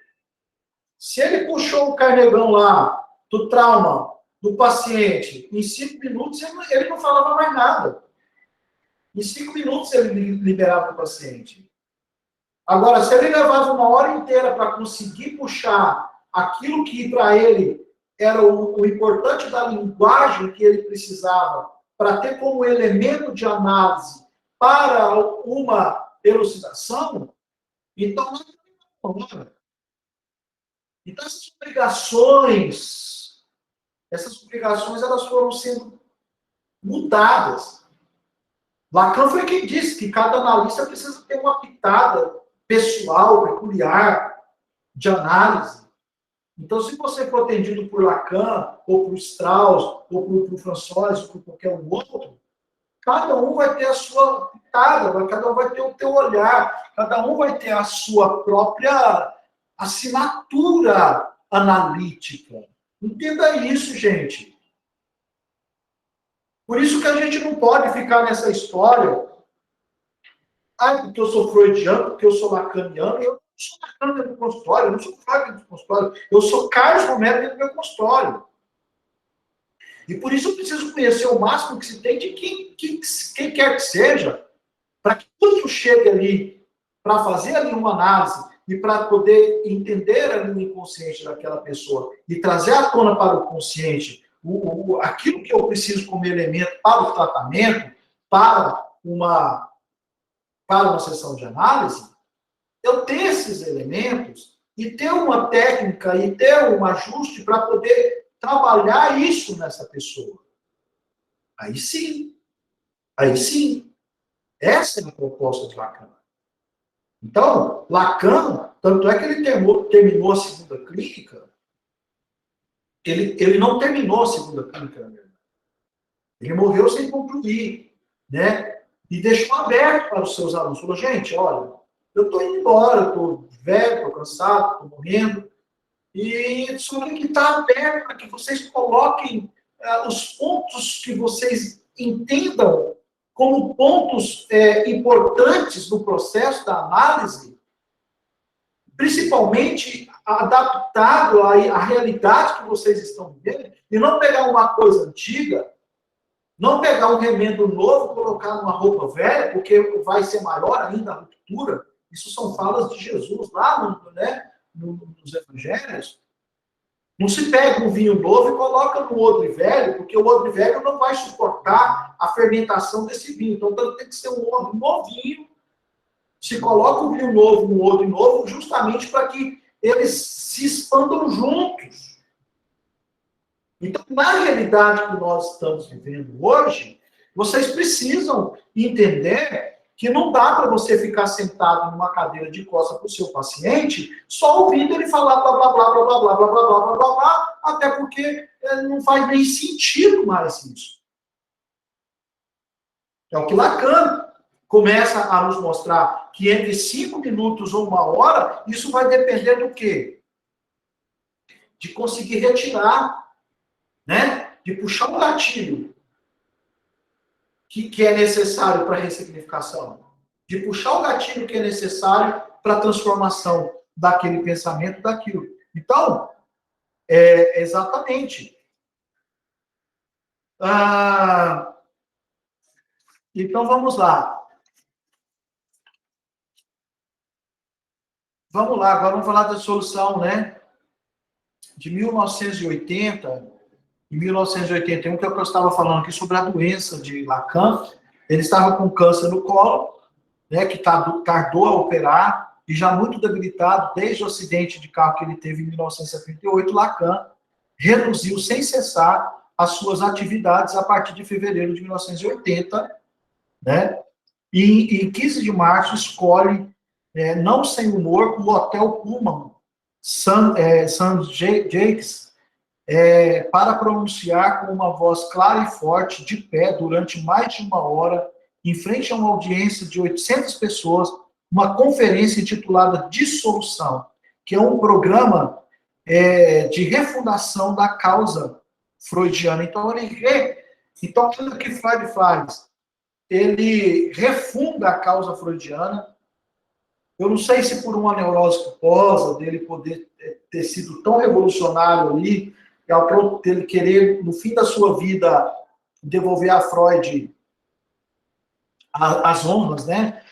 Se ele puxou o carnegão lá do trauma do paciente, em 5 minutos ele não falava mais nada. Em 5 minutos ele liberava o paciente. Agora, se ele levava uma hora inteira para conseguir puxar aquilo que para ele era o importante da linguagem que ele precisava para ter como elemento de análise para uma elucidação, então essas obrigações elas foram sendo mudadas. Lacan foi quem disse que cada analista precisa ter uma pitada pessoal, peculiar, de análise. Então, se você for atendido por Lacan, ou por Strauss, ou por François, ou por qualquer outro, cada um vai ter a sua pitada, cada um vai ter o teu olhar, cada um vai ter a sua própria assinatura analítica. Entenda isso, gente. Por isso que a gente não pode ficar nessa história. Porque eu sou freudiano, porque eu sou lacaniano. Eu não sou lacaniano dentro do consultório, eu não sou Freud dentro do consultório. Eu sou Carlos Romero dentro do meu consultório. E por isso eu preciso conhecer o máximo que se tem de quem quer que seja, para que quando eu chegue ali, para fazer ali uma análise, e para poder entender ali o inconsciente daquela pessoa, e trazer à tona para o consciente aquilo que eu preciso como elemento para o tratamento, para uma sessão de análise, eu ter esses elementos e ter uma técnica e ter um ajuste para poder trabalhar isso nessa pessoa. Aí sim. Essa é a proposta de Lacan. Então, Lacan, tanto é que ele terminou a segunda clínica, ele não terminou a segunda clínica, na verdade. Ele morreu sem concluir, né? E deixou aberto para os seus alunos. Falou, gente, olha, eu estou indo embora, eu estou velho, estou cansado, estou morrendo, e só que está aberto para que vocês coloquem os pontos que vocês entendam como pontos importantes no processo da análise, principalmente adaptado à realidade que vocês estão vivendo, e não pegar uma coisa antiga, não pegar um remendo novo, colocar numa roupa velha, porque vai ser maior ainda a ruptura. Isso são falas de Jesus lá nos evangelhos. Não se pega um vinho novo e coloca no odre velho, porque o odre velho não vai suportar a fermentação desse vinho. Então tem que ser um odre novinho. Se coloca um vinho novo no odre novo, justamente para que eles se expandam juntos. Então, na realidade que nós estamos vivendo hoje, vocês precisam entender que não dá para você ficar sentado numa cadeira de costas para o seu paciente, só ouvindo ele falar blá, blá, blá, blá, blá, blá, blá, blá, blá, blá, blá, blá, até porque não faz nem sentido mais isso. É o que Lacan começa a nos mostrar, que entre 5 minutos ou 1 hora, isso vai depender do quê? De conseguir retirar, né? De puxar um gatilho que é necessário para a ressignificação, de puxar o gatilho que é necessário para a transformação daquele pensamento, daquilo. Então, exatamente. Então, vamos lá. Vamos lá, agora vamos falar da solução, né? De 1980... Em 1981, que é o que eu estava falando aqui sobre a doença de Lacan. Ele estava com câncer no colo, né, que tardou a operar, e já muito debilitado, desde o acidente de carro que ele teve em 1978, Lacan reduziu sem cessar as suas atividades a partir de fevereiro de 1980, né? E em 15 de março escolhe, não sem humor, o Hotel Pullman, St. Jacques, para pronunciar com uma voz clara e forte, de pé, durante mais de 1 hora, em frente a uma audiência de 800 pessoas, uma conferência intitulada Dissolução, que é um programa de refundação da causa freudiana. Então, tudo que Freud faz, ele refunda a causa freudiana. Eu não sei se por uma neurose culposa, dele poder ter sido tão revolucionário ali, ao ponto dele querer, no fim da sua vida, devolver a Freud as honras, né,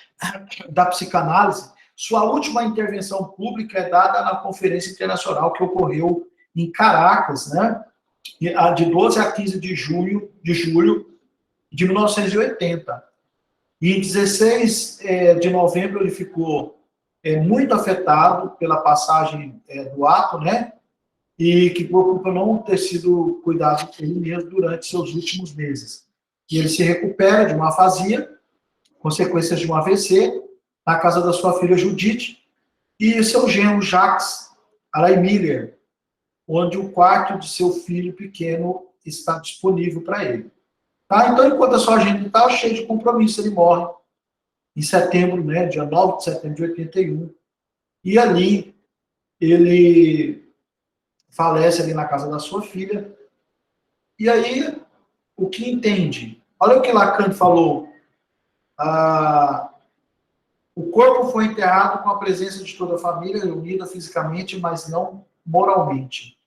da psicanálise. Sua última intervenção pública é dada na conferência internacional que ocorreu em Caracas, né? De 12 a 15 de julho de 1980. E em 16 de novembro ele ficou muito afetado pela passagem do ato, né? E que preocupa não ter sido cuidado por ele mesmo durante seus últimos meses. E ele se recupera de uma afasia, consequências de um AVC, na casa da sua filha Judith, e seu genro Jacques Alain Miller, onde o quarto de seu filho pequeno está disponível para ele. Tá? Então, enquanto a sua agenda está cheia de compromisso, ele morre em setembro, né, dia 9 de setembro de 81, e ali ele falece ali na casa da sua filha. E aí, o que entende? Olha o que Lacan falou. O corpo foi enterrado com a presença de toda a família, unida fisicamente, mas não moralmente.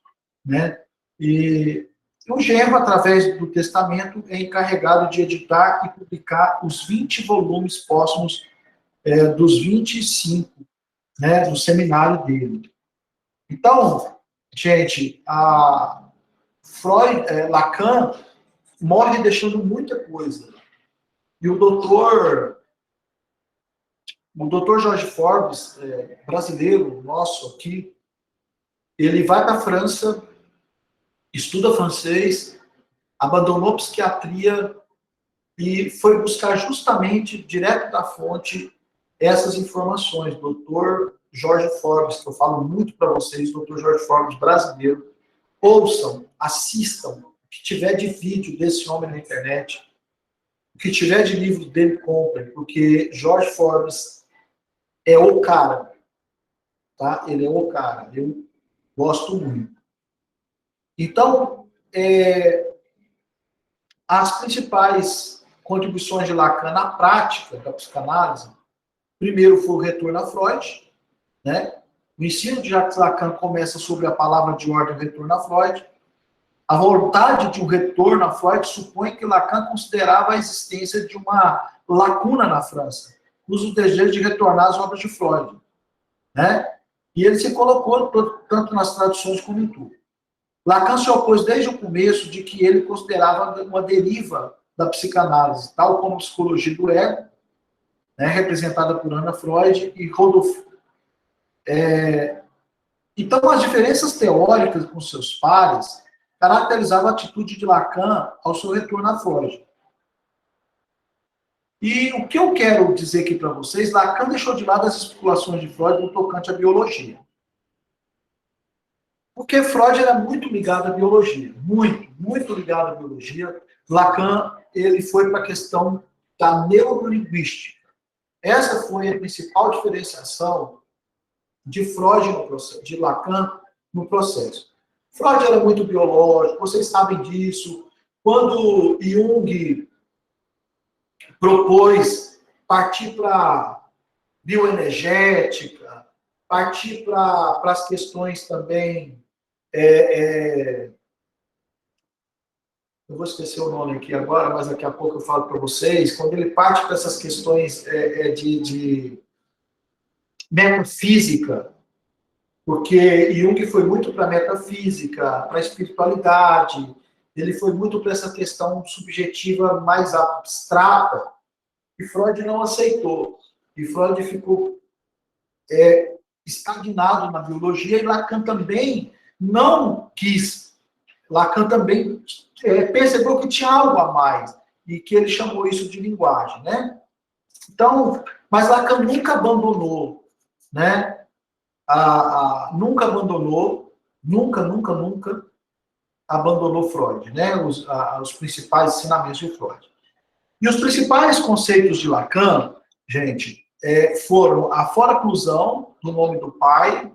Né? E o genro, através do testamento, é encarregado de editar e publicar os 20 volumes póstumos dos 25, né, do seminário dele. Então, gente, Lacan morre deixando muita coisa. E o doutor Jorge Forbes, brasileiro nosso aqui, ele vai para a França, estuda francês, abandonou psiquiatria e foi buscar justamente, direto da fonte, essas informações. Doutor Jorge Forbes, que eu falo muito para vocês, doutor Jorge Forbes, brasileiro, ouçam, assistam, o que tiver de vídeo desse homem na internet, o que tiver de livro dele, comprem, porque Jorge Forbes é o cara, tá? Ele é o cara, eu gosto muito. Então, as principais contribuições de Lacan na prática da psicanálise, primeiro foi o retorno a Freud, né? O ensino de Jacques Lacan começa sobre a palavra de ordem, o retorno a Freud. A vontade de um retorno a Freud supõe que Lacan considerava a existência de uma lacuna na França, o desejo de retornar às obras de Freud, né? E ele se colocou tanto nas traduções como em tudo. Lacan se opôs desde o começo de que ele considerava uma deriva da psicanálise, tal como a psicologia do ego, né, representada por Anna Freud e Rodolphe. Então, as diferenças teóricas com seus pares caracterizavam a atitude de Lacan ao seu retorno a Freud. E o que eu quero dizer aqui para vocês, Lacan deixou de lado as especulações de Freud no tocante à biologia. Porque Freud era muito ligado à biologia, muito ligado à biologia. Lacan, ele foi para a questão da neurolinguística. Essa foi a principal diferenciação de Freud no processo, de Lacan no processo. Freud era muito biológico, vocês sabem disso. Quando Jung propôs partir para bioenergética, partir para as questões também... eu vou esquecer o nome aqui agora, mas daqui a pouco eu falo para vocês. Quando ele parte para essas questões de metafísica, porque Jung foi muito para a metafísica, para a espiritualidade, ele foi muito para essa questão subjetiva mais abstrata, e Freud não aceitou. E Freud ficou estagnado na biologia, e Lacan também não quis. Lacan também percebeu que tinha algo a mais, e que ele chamou isso de linguagem, né? Então, mas Lacan nunca abandonou, né? Nunca abandonou Freud, né? Os principais ensinamentos de Freud. E os principais conceitos de Lacan, gente, foram a foraclusão do nome do pai.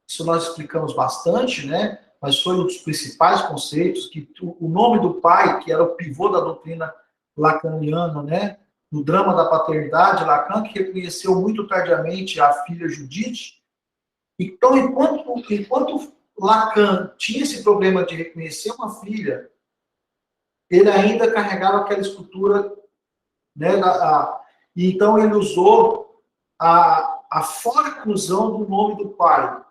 Isso nós explicamos bastante, né? Mas foi um dos principais conceitos, que o nome do pai, que era o pivô da doutrina lacaniana, né? No drama da paternidade, Lacan, que reconheceu muito tardiamente a filha Judith. Então, enquanto Lacan tinha esse problema de reconhecer uma filha, ele ainda carregava aquela estrutura, né? E então ele usou a a fora-clusão do nome do pai.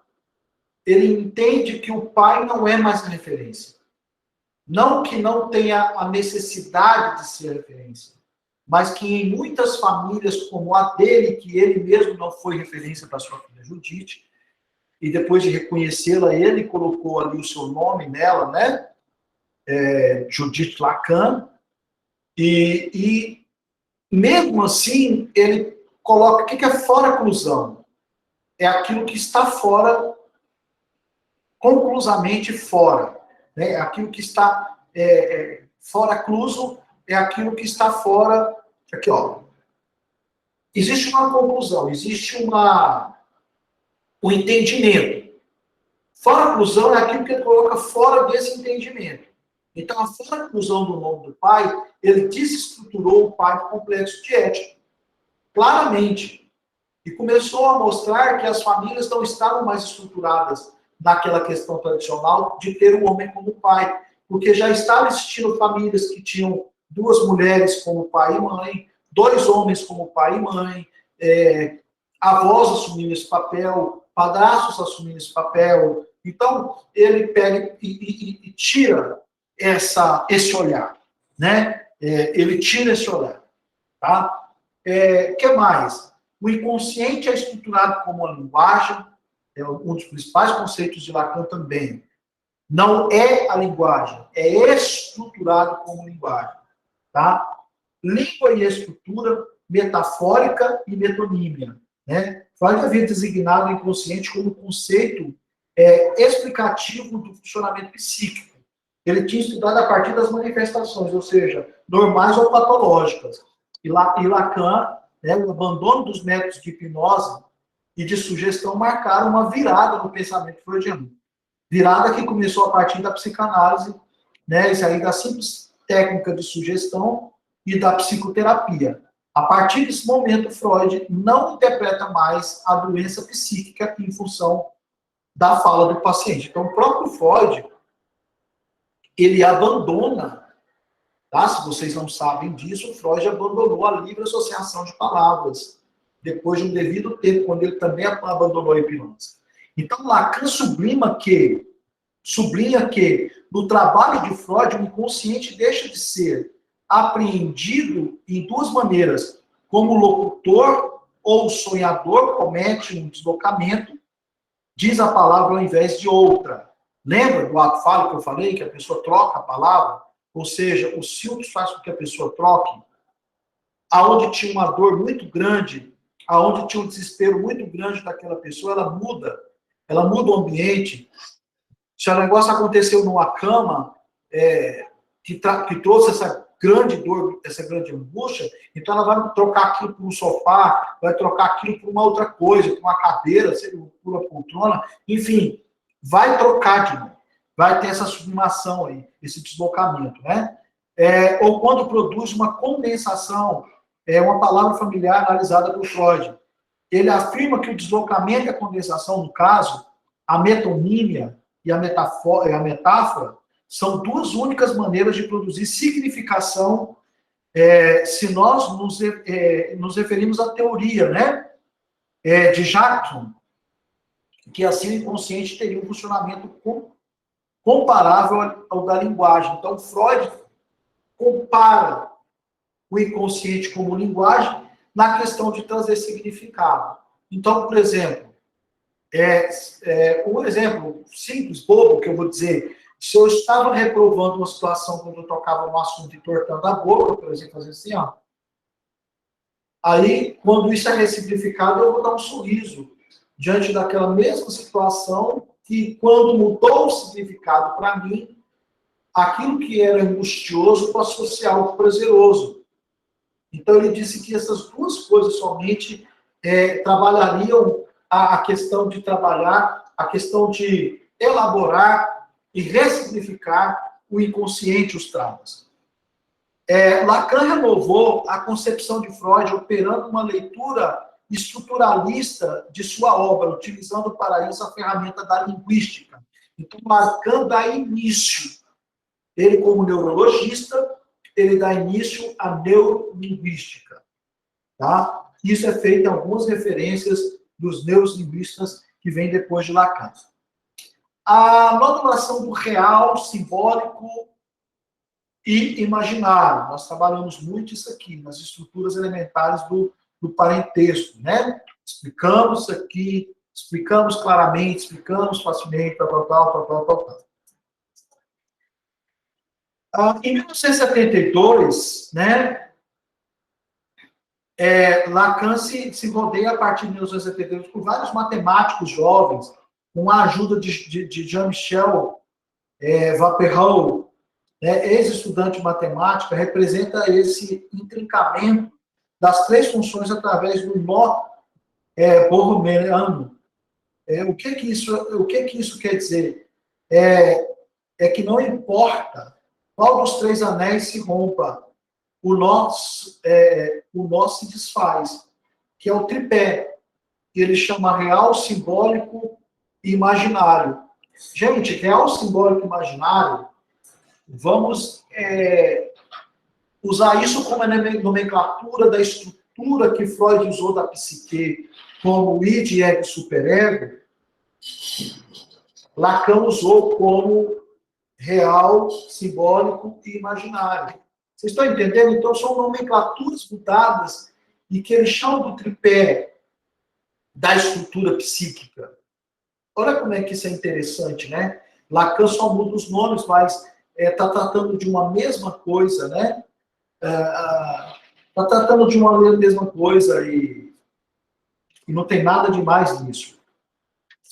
Ele entende que o pai não é mais referência. Não que não tenha a necessidade de ser referência, mas que em muitas famílias, como a dele, que ele mesmo não foi referência para sua filha Judite, e depois de reconhecê-la, ele colocou ali o seu nome nela, né? Judite Lacan, e mesmo assim, ele coloca, o que é fora-clusão? É aquilo que está fora, conclusamente fora. Né? Aquilo que está fora-cluso é aquilo que está fora. Aqui, ó. Existe uma conclusão, existe um entendimento. Fora-clusão é aquilo que ele coloca fora desse entendimento. Então, a fora-clusão do nome do pai, ele desestruturou o pai do complexo de ética. Claramente. E começou a mostrar que as famílias não estavam mais estruturadas naquela questão tradicional de ter o homem como pai. Porque já estavam existindo famílias que tinham 2 mulheres como pai e mãe, 2 homens como pai e mãe, avós assumindo esse papel, padrastos assumindo esse papel. Então, ele pega e tira esse olhar, né? Ele tira esse olhar, tá? Que mais? O inconsciente é estruturado como uma linguagem, é um dos principais conceitos de Lacan também. Não é a linguagem, é estruturado como linguagem, tá? Língua e estrutura metafórica e metonímia, né? Freud havia designado o inconsciente como conceito explicativo do funcionamento psíquico. Ele tinha estudado a partir das manifestações, ou seja, normais ou patológicas. E Lacan, né, o abandono dos métodos de hipnose e de sugestão marcaram uma virada no pensamento freudiano. Virada que começou a partir da psicanálise, né, isso aí da simples técnica de sugestão e da psicoterapia. A partir desse momento, Freud não interpreta mais a doença psíquica em função da fala do paciente. Então, o próprio Freud, ele abandona, tá? Se vocês não sabem disso, Freud abandonou a livre associação de palavras, depois de um devido tempo, quando ele também abandonou a hipnose. Então, Lacan sublinha que, no trabalho de Freud, o inconsciente deixa de ser apreendido em 2 maneiras. Como o locutor ou o sonhador comete um deslocamento, diz a palavra ao invés de outra. Lembra do ato fálico que eu falei, que a pessoa troca a palavra? Ou seja, o sílabus faz com que a pessoa troque. Aonde tinha uma dor muito grande, aonde tinha um desespero muito grande daquela pessoa, ela muda o ambiente. Se o negócio aconteceu numa cama, que trouxe essa grande dor, essa grande angústia, então ela vai trocar aquilo por um sofá, vai trocar aquilo por uma outra coisa, por uma cadeira, por uma poltrona, enfim, vai trocar de novo. Vai ter essa sublimação aí, esse deslocamento, né? Ou quando produz uma condensação, uma palavra familiar analisada por Freud. Ele afirma que o deslocamento e a condensação, no caso, a metonímia e a metáfora, são 2 únicas maneiras de produzir significação, se nós nos referimos à teoria, né? De Jackson, que assim o inconsciente teria um funcionamento comparável ao da linguagem. Então, Freud compara o inconsciente como linguagem na questão de trazer significado. Então, por exemplo, um exemplo simples, bobo, que eu vou dizer, se eu estava reprovando uma situação quando eu tocava no assunto e tortando a boca, por exemplo, fazer assim, ó. Aí, quando isso é ressignificado, eu vou dar um sorriso diante daquela mesma situação que, quando mudou o significado para mim, aquilo que era angustioso passou a ser algo prazeroso. Então, ele disse que essas 2 coisas somente trabalhariam a questão de trabalhar, a questão de elaborar e ressignificar o inconsciente, os traumas. Lacan renovou a concepção de Freud operando uma leitura estruturalista de sua obra, utilizando para isso a ferramenta da linguística. Então, Lacan dá início, ele como neurologista, ele dá início à neurolinguística. Tá? Isso é feito em algumas referências dos neurolinguistas que vem depois de Lacan. A modulação do real, simbólico e imaginário. Nós trabalhamos muito isso aqui, nas estruturas elementares do parentesco, né? Explicamos isso aqui, explicamos claramente, explicamos facilmente, tal. Em 1972, né, Lacan se rodeia, a partir de 1972, por vários matemáticos jovens, com a ajuda de Jean-Michel Vapereau, né, ex-estudante de matemática, representa esse intrincamento das três funções através do nó borromeano. O que isso quer dizer? É que não importa qual dos três anéis se rompa, o nó se desfaz, que é o tripé, que ele chama real, simbólico e imaginário. Gente, real, simbólico e imaginário, vamos usar isso como a nomenclatura da estrutura que Freud usou da psique, como id, ego e superego. Lacan usou como real, simbólico e imaginário. Vocês estão entendendo? Então, são nomenclaturas mudadas e que eles chamam do tripé da estrutura psíquica. Olha como é que isso é interessante, né? Lacan só muda os nomes, mas está tratando de uma mesma coisa, né? Está tratando de uma mesma coisa e não tem nada de mais nisso.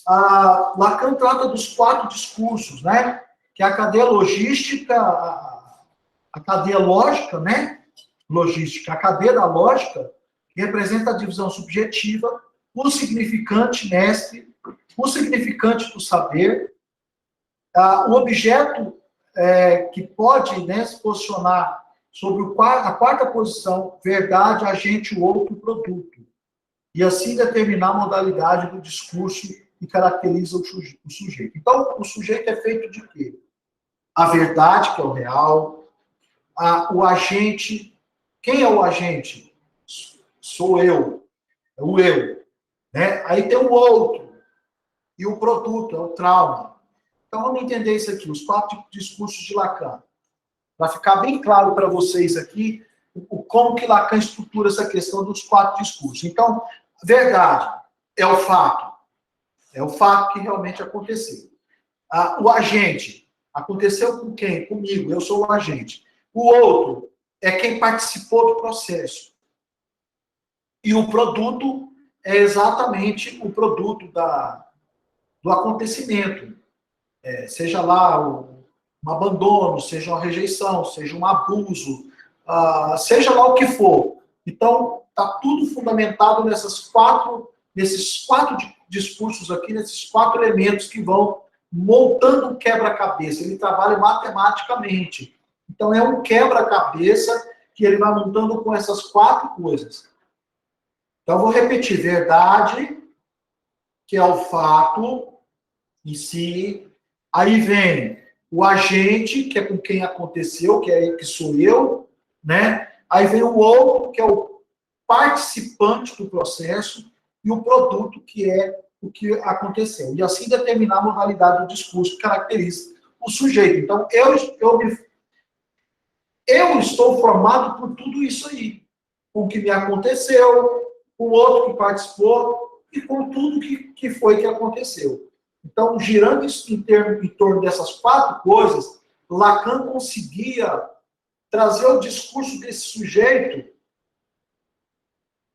Lacan trata dos 4 discursos, né? Que é a cadeia logística, a cadeia lógica, né? Logística, a cadeia da lógica, que representa a divisão subjetiva, o significante mestre, o significante do saber, o objeto que pode, né, se posicionar sobre a quarta posição, verdade, agente, o outro, produto. E assim determinar a modalidade do discurso que caracteriza o sujeito. Então, o sujeito é feito de quê? A verdade, que é o real, o agente. Quem é o agente? Sou eu. É o eu. Né? Aí tem o outro. E o produto, é o trauma. Então, vamos entender isso aqui, os 4 discursos de Lacan. Para ficar bem claro para vocês aqui, como que Lacan estrutura essa questão dos 4 discursos. Então, verdade é o fato. É o fato que realmente aconteceu. O agente, aconteceu com quem? Comigo, eu sou o agente. O outro é quem participou do processo. E o produto é exatamente o produto do acontecimento. Seja lá um abandono, seja uma rejeição, seja um abuso, seja lá o que for. Então, está tudo fundamentado nesses quatro discursos aqui, nesses 4 elementos que vão montando um quebra-cabeça. Ele trabalha matematicamente. Então, é um quebra-cabeça que ele vai montando com essas 4 coisas. Então, vou repetir. Verdade, que é o fato em si. Aí vem o agente, que é com quem aconteceu, que sou eu, né? Aí vem o outro, que é o participante do processo, e o produto, que é o que aconteceu. E assim determinar a modalidade do discurso que caracteriza o sujeito. Então, eu estou formado por tudo isso aí. Com o que me aconteceu, com o outro que participou, e com tudo que foi que aconteceu. Então, girando isso em torno dessas 4 coisas, Lacan conseguia trazer o discurso desse sujeito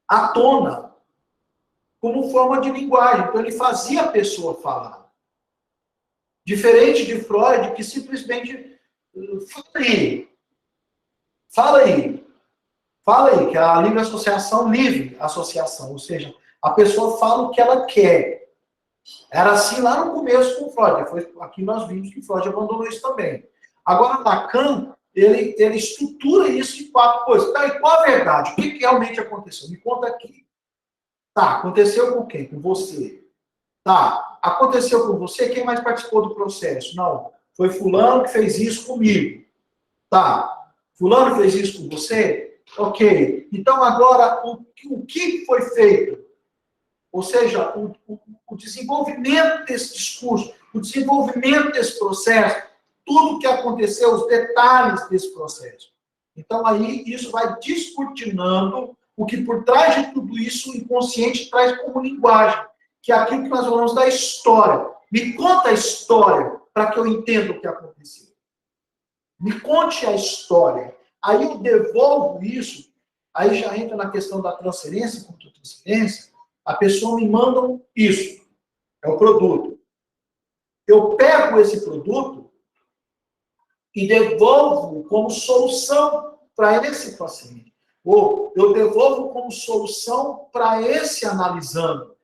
à tona, como forma de linguagem. Então, ele fazia a pessoa falar. Diferente de Freud, que simplesmente fala aí, que é a livre associação, ou seja, a pessoa fala o que ela quer. Era assim lá no começo com Freud. Aqui nós vimos que Freud abandonou isso também. Agora, Lacan, ele estrutura isso em 4 coisas. Tá, e qual a verdade? O que realmente aconteceu? Me conta aqui. Tá, aconteceu com quem? Com você. Tá, aconteceu com você? Quem mais participou do processo? Não, foi fulano que fez isso comigo. Tá, fulano fez isso com você? Ok. Então, agora, o que foi feito? Ou seja, o desenvolvimento desse discurso, o desenvolvimento desse processo, tudo que aconteceu, os detalhes desse processo. Então, aí, isso vai descortinando o que por trás de tudo isso o inconsciente traz como linguagem, que é aquilo que nós falamos da história. Me conta a história para que eu entenda o que aconteceu. Me conte a história. Aí eu devolvo isso, aí já entra na questão da transferência, contra transferência, a pessoa me manda isso, é o produto. Eu pego esse produto e devolvo como solução para esse paciente. Ou eu devolvo como solução para esse analisando.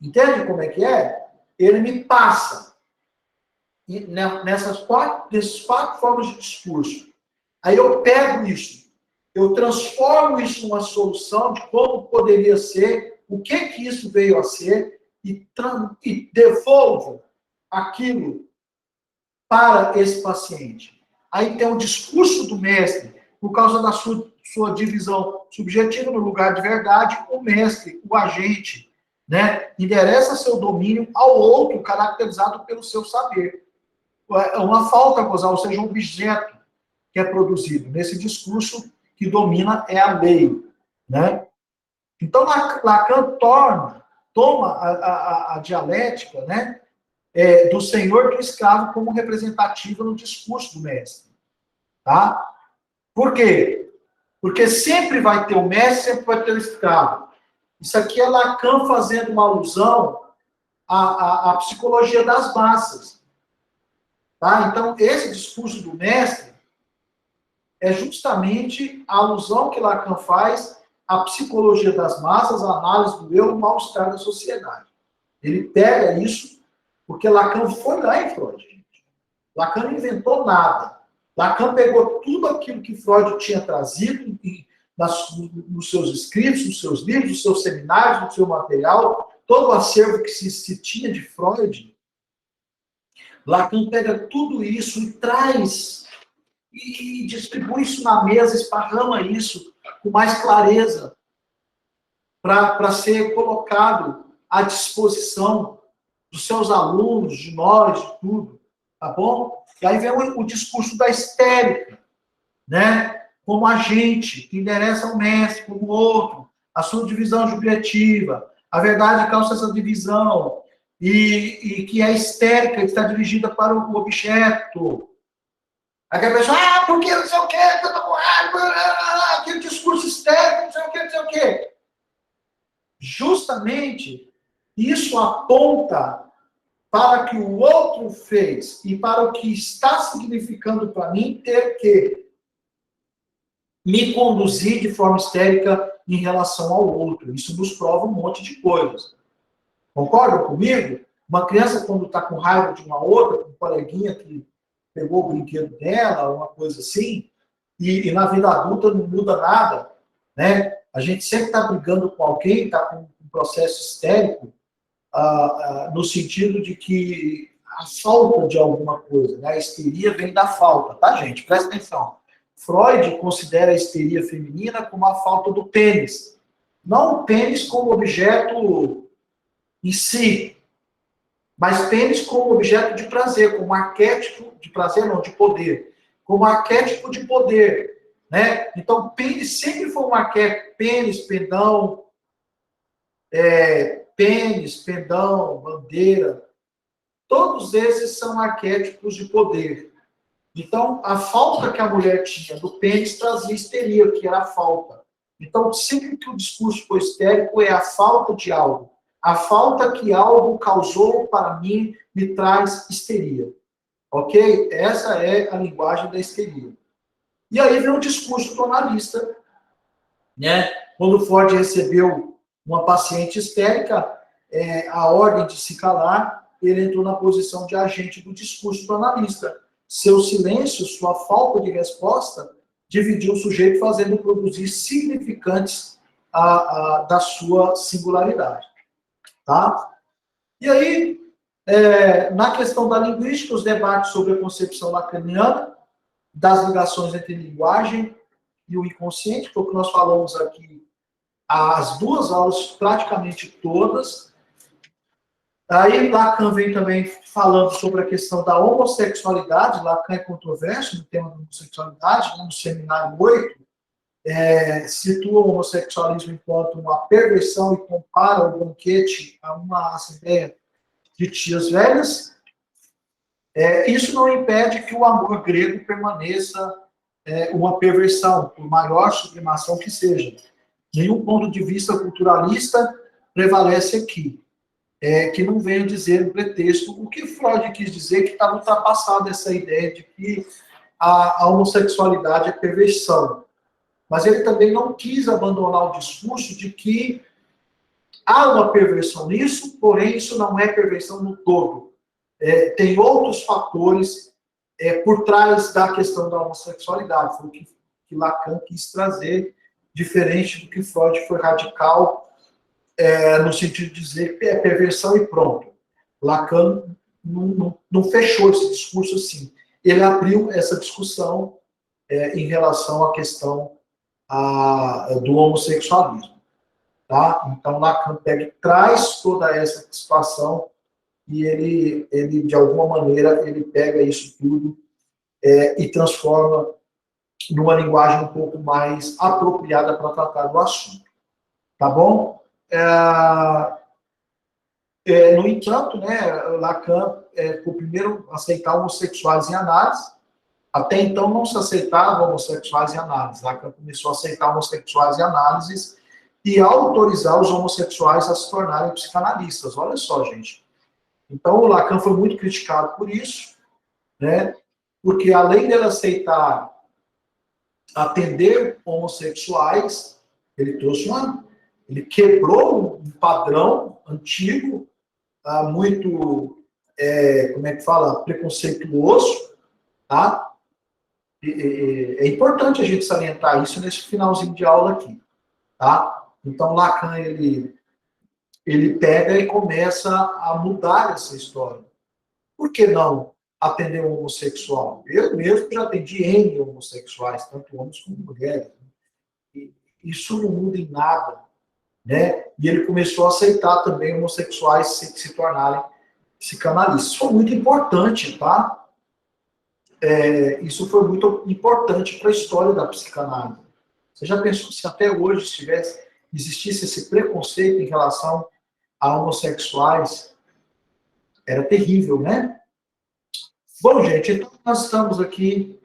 Entende como é que é? Ele me passa desses quatro formas de discurso. Aí eu pego isso, eu transformo isso numa solução de como poderia ser, o que isso veio a ser, e devolvo aquilo para esse paciente. Aí tem o discurso do mestre, por causa da sua divisão subjetiva no lugar de verdade, o mestre, o agente, né, endereça seu domínio ao outro, caracterizado pelo seu saber. É uma falta causal, ou seja, um objeto que é produzido. Nesse discurso que domina é a lei, né? Então, Lacan toma a dialética, né, do senhor do escravo como representativa no discurso do mestre. Tá? Por quê? Porque sempre vai ter o mestre, sempre vai ter o escravo. Isso aqui é Lacan fazendo uma alusão à psicologia das massas. Tá? Então, esse discurso do mestre é justamente a alusão que Lacan faz à psicologia das massas, à análise do eu, o mal-estar da sociedade. Ele pega isso, porque Lacan foi lá em Freud, gente. Lacan não inventou nada. Lacan pegou tudo aquilo que Freud tinha trazido nos seus escritos, nos seus livros, nos seus seminários, no seu material, todo o acervo que se tinha de Freud. Lacan pega tudo isso e traz e distribui isso na mesa, esparrama isso com mais clareza para ser colocado à disposição dos seus alunos, de nós, de tudo, tá bom? E aí vem o discurso da histérica, né? Como agente que endereça o mestre, como o outro, a sua divisão subjetiva, a verdade causa essa divisão, e que é histérica, que está dirigida para o objeto. Aquela pessoa, porque não sei o quê, que eu tô com raiva, aquele discurso histérico, não sei o quê, não sei o quê. Justamente, isso aponta para que o outro fez e para o que está significando para mim ter que me conduzir de forma histérica em relação ao outro. Isso nos prova um monte de coisas. Concordam comigo? Uma criança, quando está com raiva de uma outra, um coleguinha que pegou o brinquedo dela, uma coisa assim, e na vida adulta não muda nada, né? A gente sempre está brigando com alguém, está com um processo histérico, no sentido de que a falta de alguma coisa, né? A histeria vem da falta, tá, gente? Presta atenção. Freud considera a histeria feminina como a falta do pênis. Não o pênis como objeto em si, mas pênis como objeto de prazer, como arquétipo de prazer, não, de poder. Como arquétipo de poder, né? Então, pênis sempre foi um arquétipo. Pênis, pendão, bandeira, todos esses são arquétipos de poder. Então, a falta que a mulher tinha do pênis trazia histeria, que era a falta. Então, sempre que o discurso foi histérico, é a falta de algo. A falta que algo causou para mim me traz histeria. Ok? Essa é a linguagem da histeria. E aí vem o discurso tonalista, né? Quando Freud recebeu uma paciente histérica, a ordem de se calar, ele entrou na posição de agente do discurso tonalista. Seu silêncio, sua falta de resposta, dividiu o sujeito, fazendo produzir significantes da sua singularidade. Tá? E aí, na questão da linguística, os debates sobre a concepção lacaniana, das ligações entre linguagem e o inconsciente, que foi o que nós falamos aqui as 2 aulas, praticamente todas. Aí Lacan vem também falando sobre a questão da homossexualidade. Lacan é controverso no tema da homossexualidade, no seminário 8, situa o homossexualismo enquanto uma perversão e compara o banquete a uma assembleia de tias velhas. Isso não impede que o amor grego permaneça uma perversão, por maior sublimação que seja. Nenhum ponto de vista culturalista prevalece aqui. Que não venha dizer no pretexto o que Freud quis dizer, que estava ultrapassada essa ideia de que a homossexualidade é perversão. Mas ele também não quis abandonar o discurso de que há uma perversão nisso, porém isso não é perversão no todo. Tem outros fatores por trás da questão da homossexualidade. Foi o que Lacan quis trazer, diferente do que Freud foi radical, no sentido de dizer que é perversão e pronto. Lacan não fechou esse discurso assim. Ele abriu essa discussão em relação à questão do homossexualismo. Tá? Então, Lacan traz toda essa situação e ele, de alguma maneira, ele pega isso tudo e transforma numa linguagem um pouco mais apropriada para tratar do assunto. Tá bom? No entanto, né, Lacan foi o primeiro a aceitar homossexuais em análise. Até então não se aceitava homossexuais em análise. Lacan começou a aceitar homossexuais em análise e a autorizar os homossexuais a se tornarem psicanalistas. Olha só, gente. Então, o Lacan foi muito criticado por isso, né? Porque além dele aceitar atender homossexuais, ele quebrou um padrão antigo, muito, como é que fala, preconceituoso, tá? É importante a gente salientar isso nesse finalzinho de aula aqui, tá? Então, Lacan, ele pega e começa a mudar essa história. Por que não atender um homossexual? Eu mesmo já atendi N homossexuais, tanto homens como mulheres. E isso não muda em nada, né? E ele começou a aceitar também homossexuais se tornarem psicanalistas. Isso foi muito importante, tá? Isso foi muito importante para a história da psicanálise. Você já pensou se até hoje existisse esse preconceito em relação a homossexuais? Era terrível, né? Bom, gente, então nós estamos aqui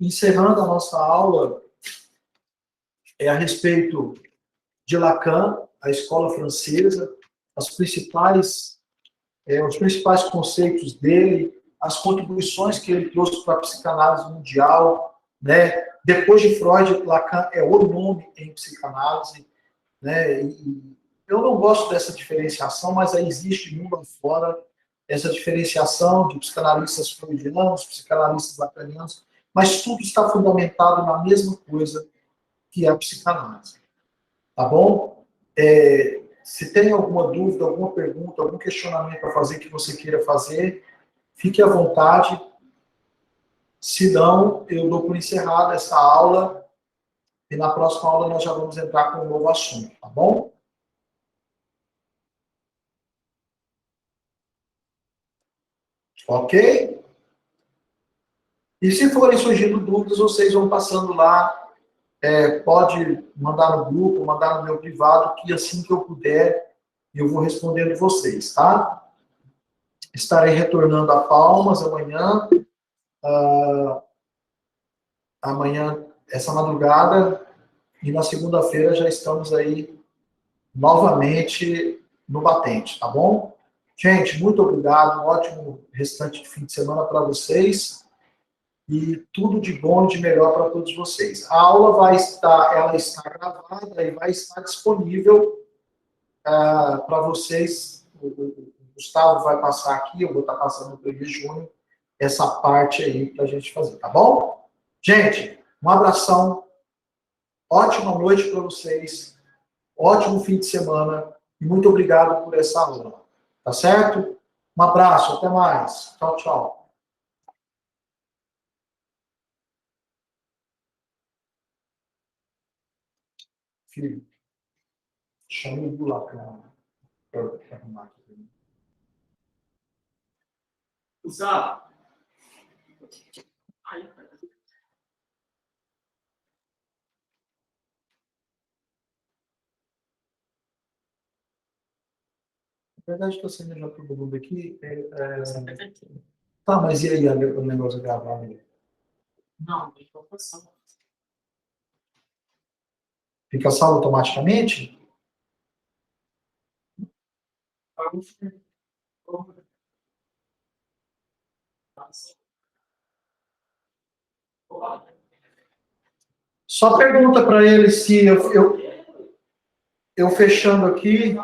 encerrando a nossa aula a respeito de Lacan, a escola francesa, os principais conceitos dele, as contribuições que ele trouxe para a psicanálise mundial, né? Depois de Freud, Lacan é o nome em psicanálise, né? E eu não gosto dessa diferenciação, mas aí existe mundo afora essa diferenciação de psicanalistas freudianos, psicanalistas lacanianos, mas tudo está fundamentado na mesma coisa que é a psicanálise. Tá bom? Se tem alguma dúvida, alguma pergunta, algum questionamento a fazer que você queira fazer, fique à vontade. Se não, eu dou por encerrada essa aula e na próxima aula nós já vamos entrar com um novo assunto, tá bom? Ok? E se forem surgindo dúvidas, vocês vão passando lá. Pode mandar no grupo, mandar no meu privado, que assim que eu puder, eu vou respondendo vocês, tá? Estarei retornando a Palmas amanhã. Amanhã, essa madrugada, e na segunda-feira já estamos aí novamente no batente, tá bom? Gente, muito obrigado, um ótimo restante de fim de semana para vocês e tudo de bom e de melhor para todos vocês. A aula ela está gravada e vai estar disponível para vocês. O Gustavo vai passar aqui, eu vou estar passando para o Júnior essa parte aí para a gente fazer, tá bom? Gente, um abração, ótima noite para vocês, ótimo fim de semana e muito obrigado por essa aula, tá certo? Um abraço, até mais. Tchau, tchau. Filho, chama o Gu lá para arrumar aqui. Gustavo. Na verdade, estou saindo já para o Google aqui. Tá, mas e aí o negócio gravado aí? Não, fica salvo. Fica salvo automaticamente? Só pergunta para ele se eu fechando aqui.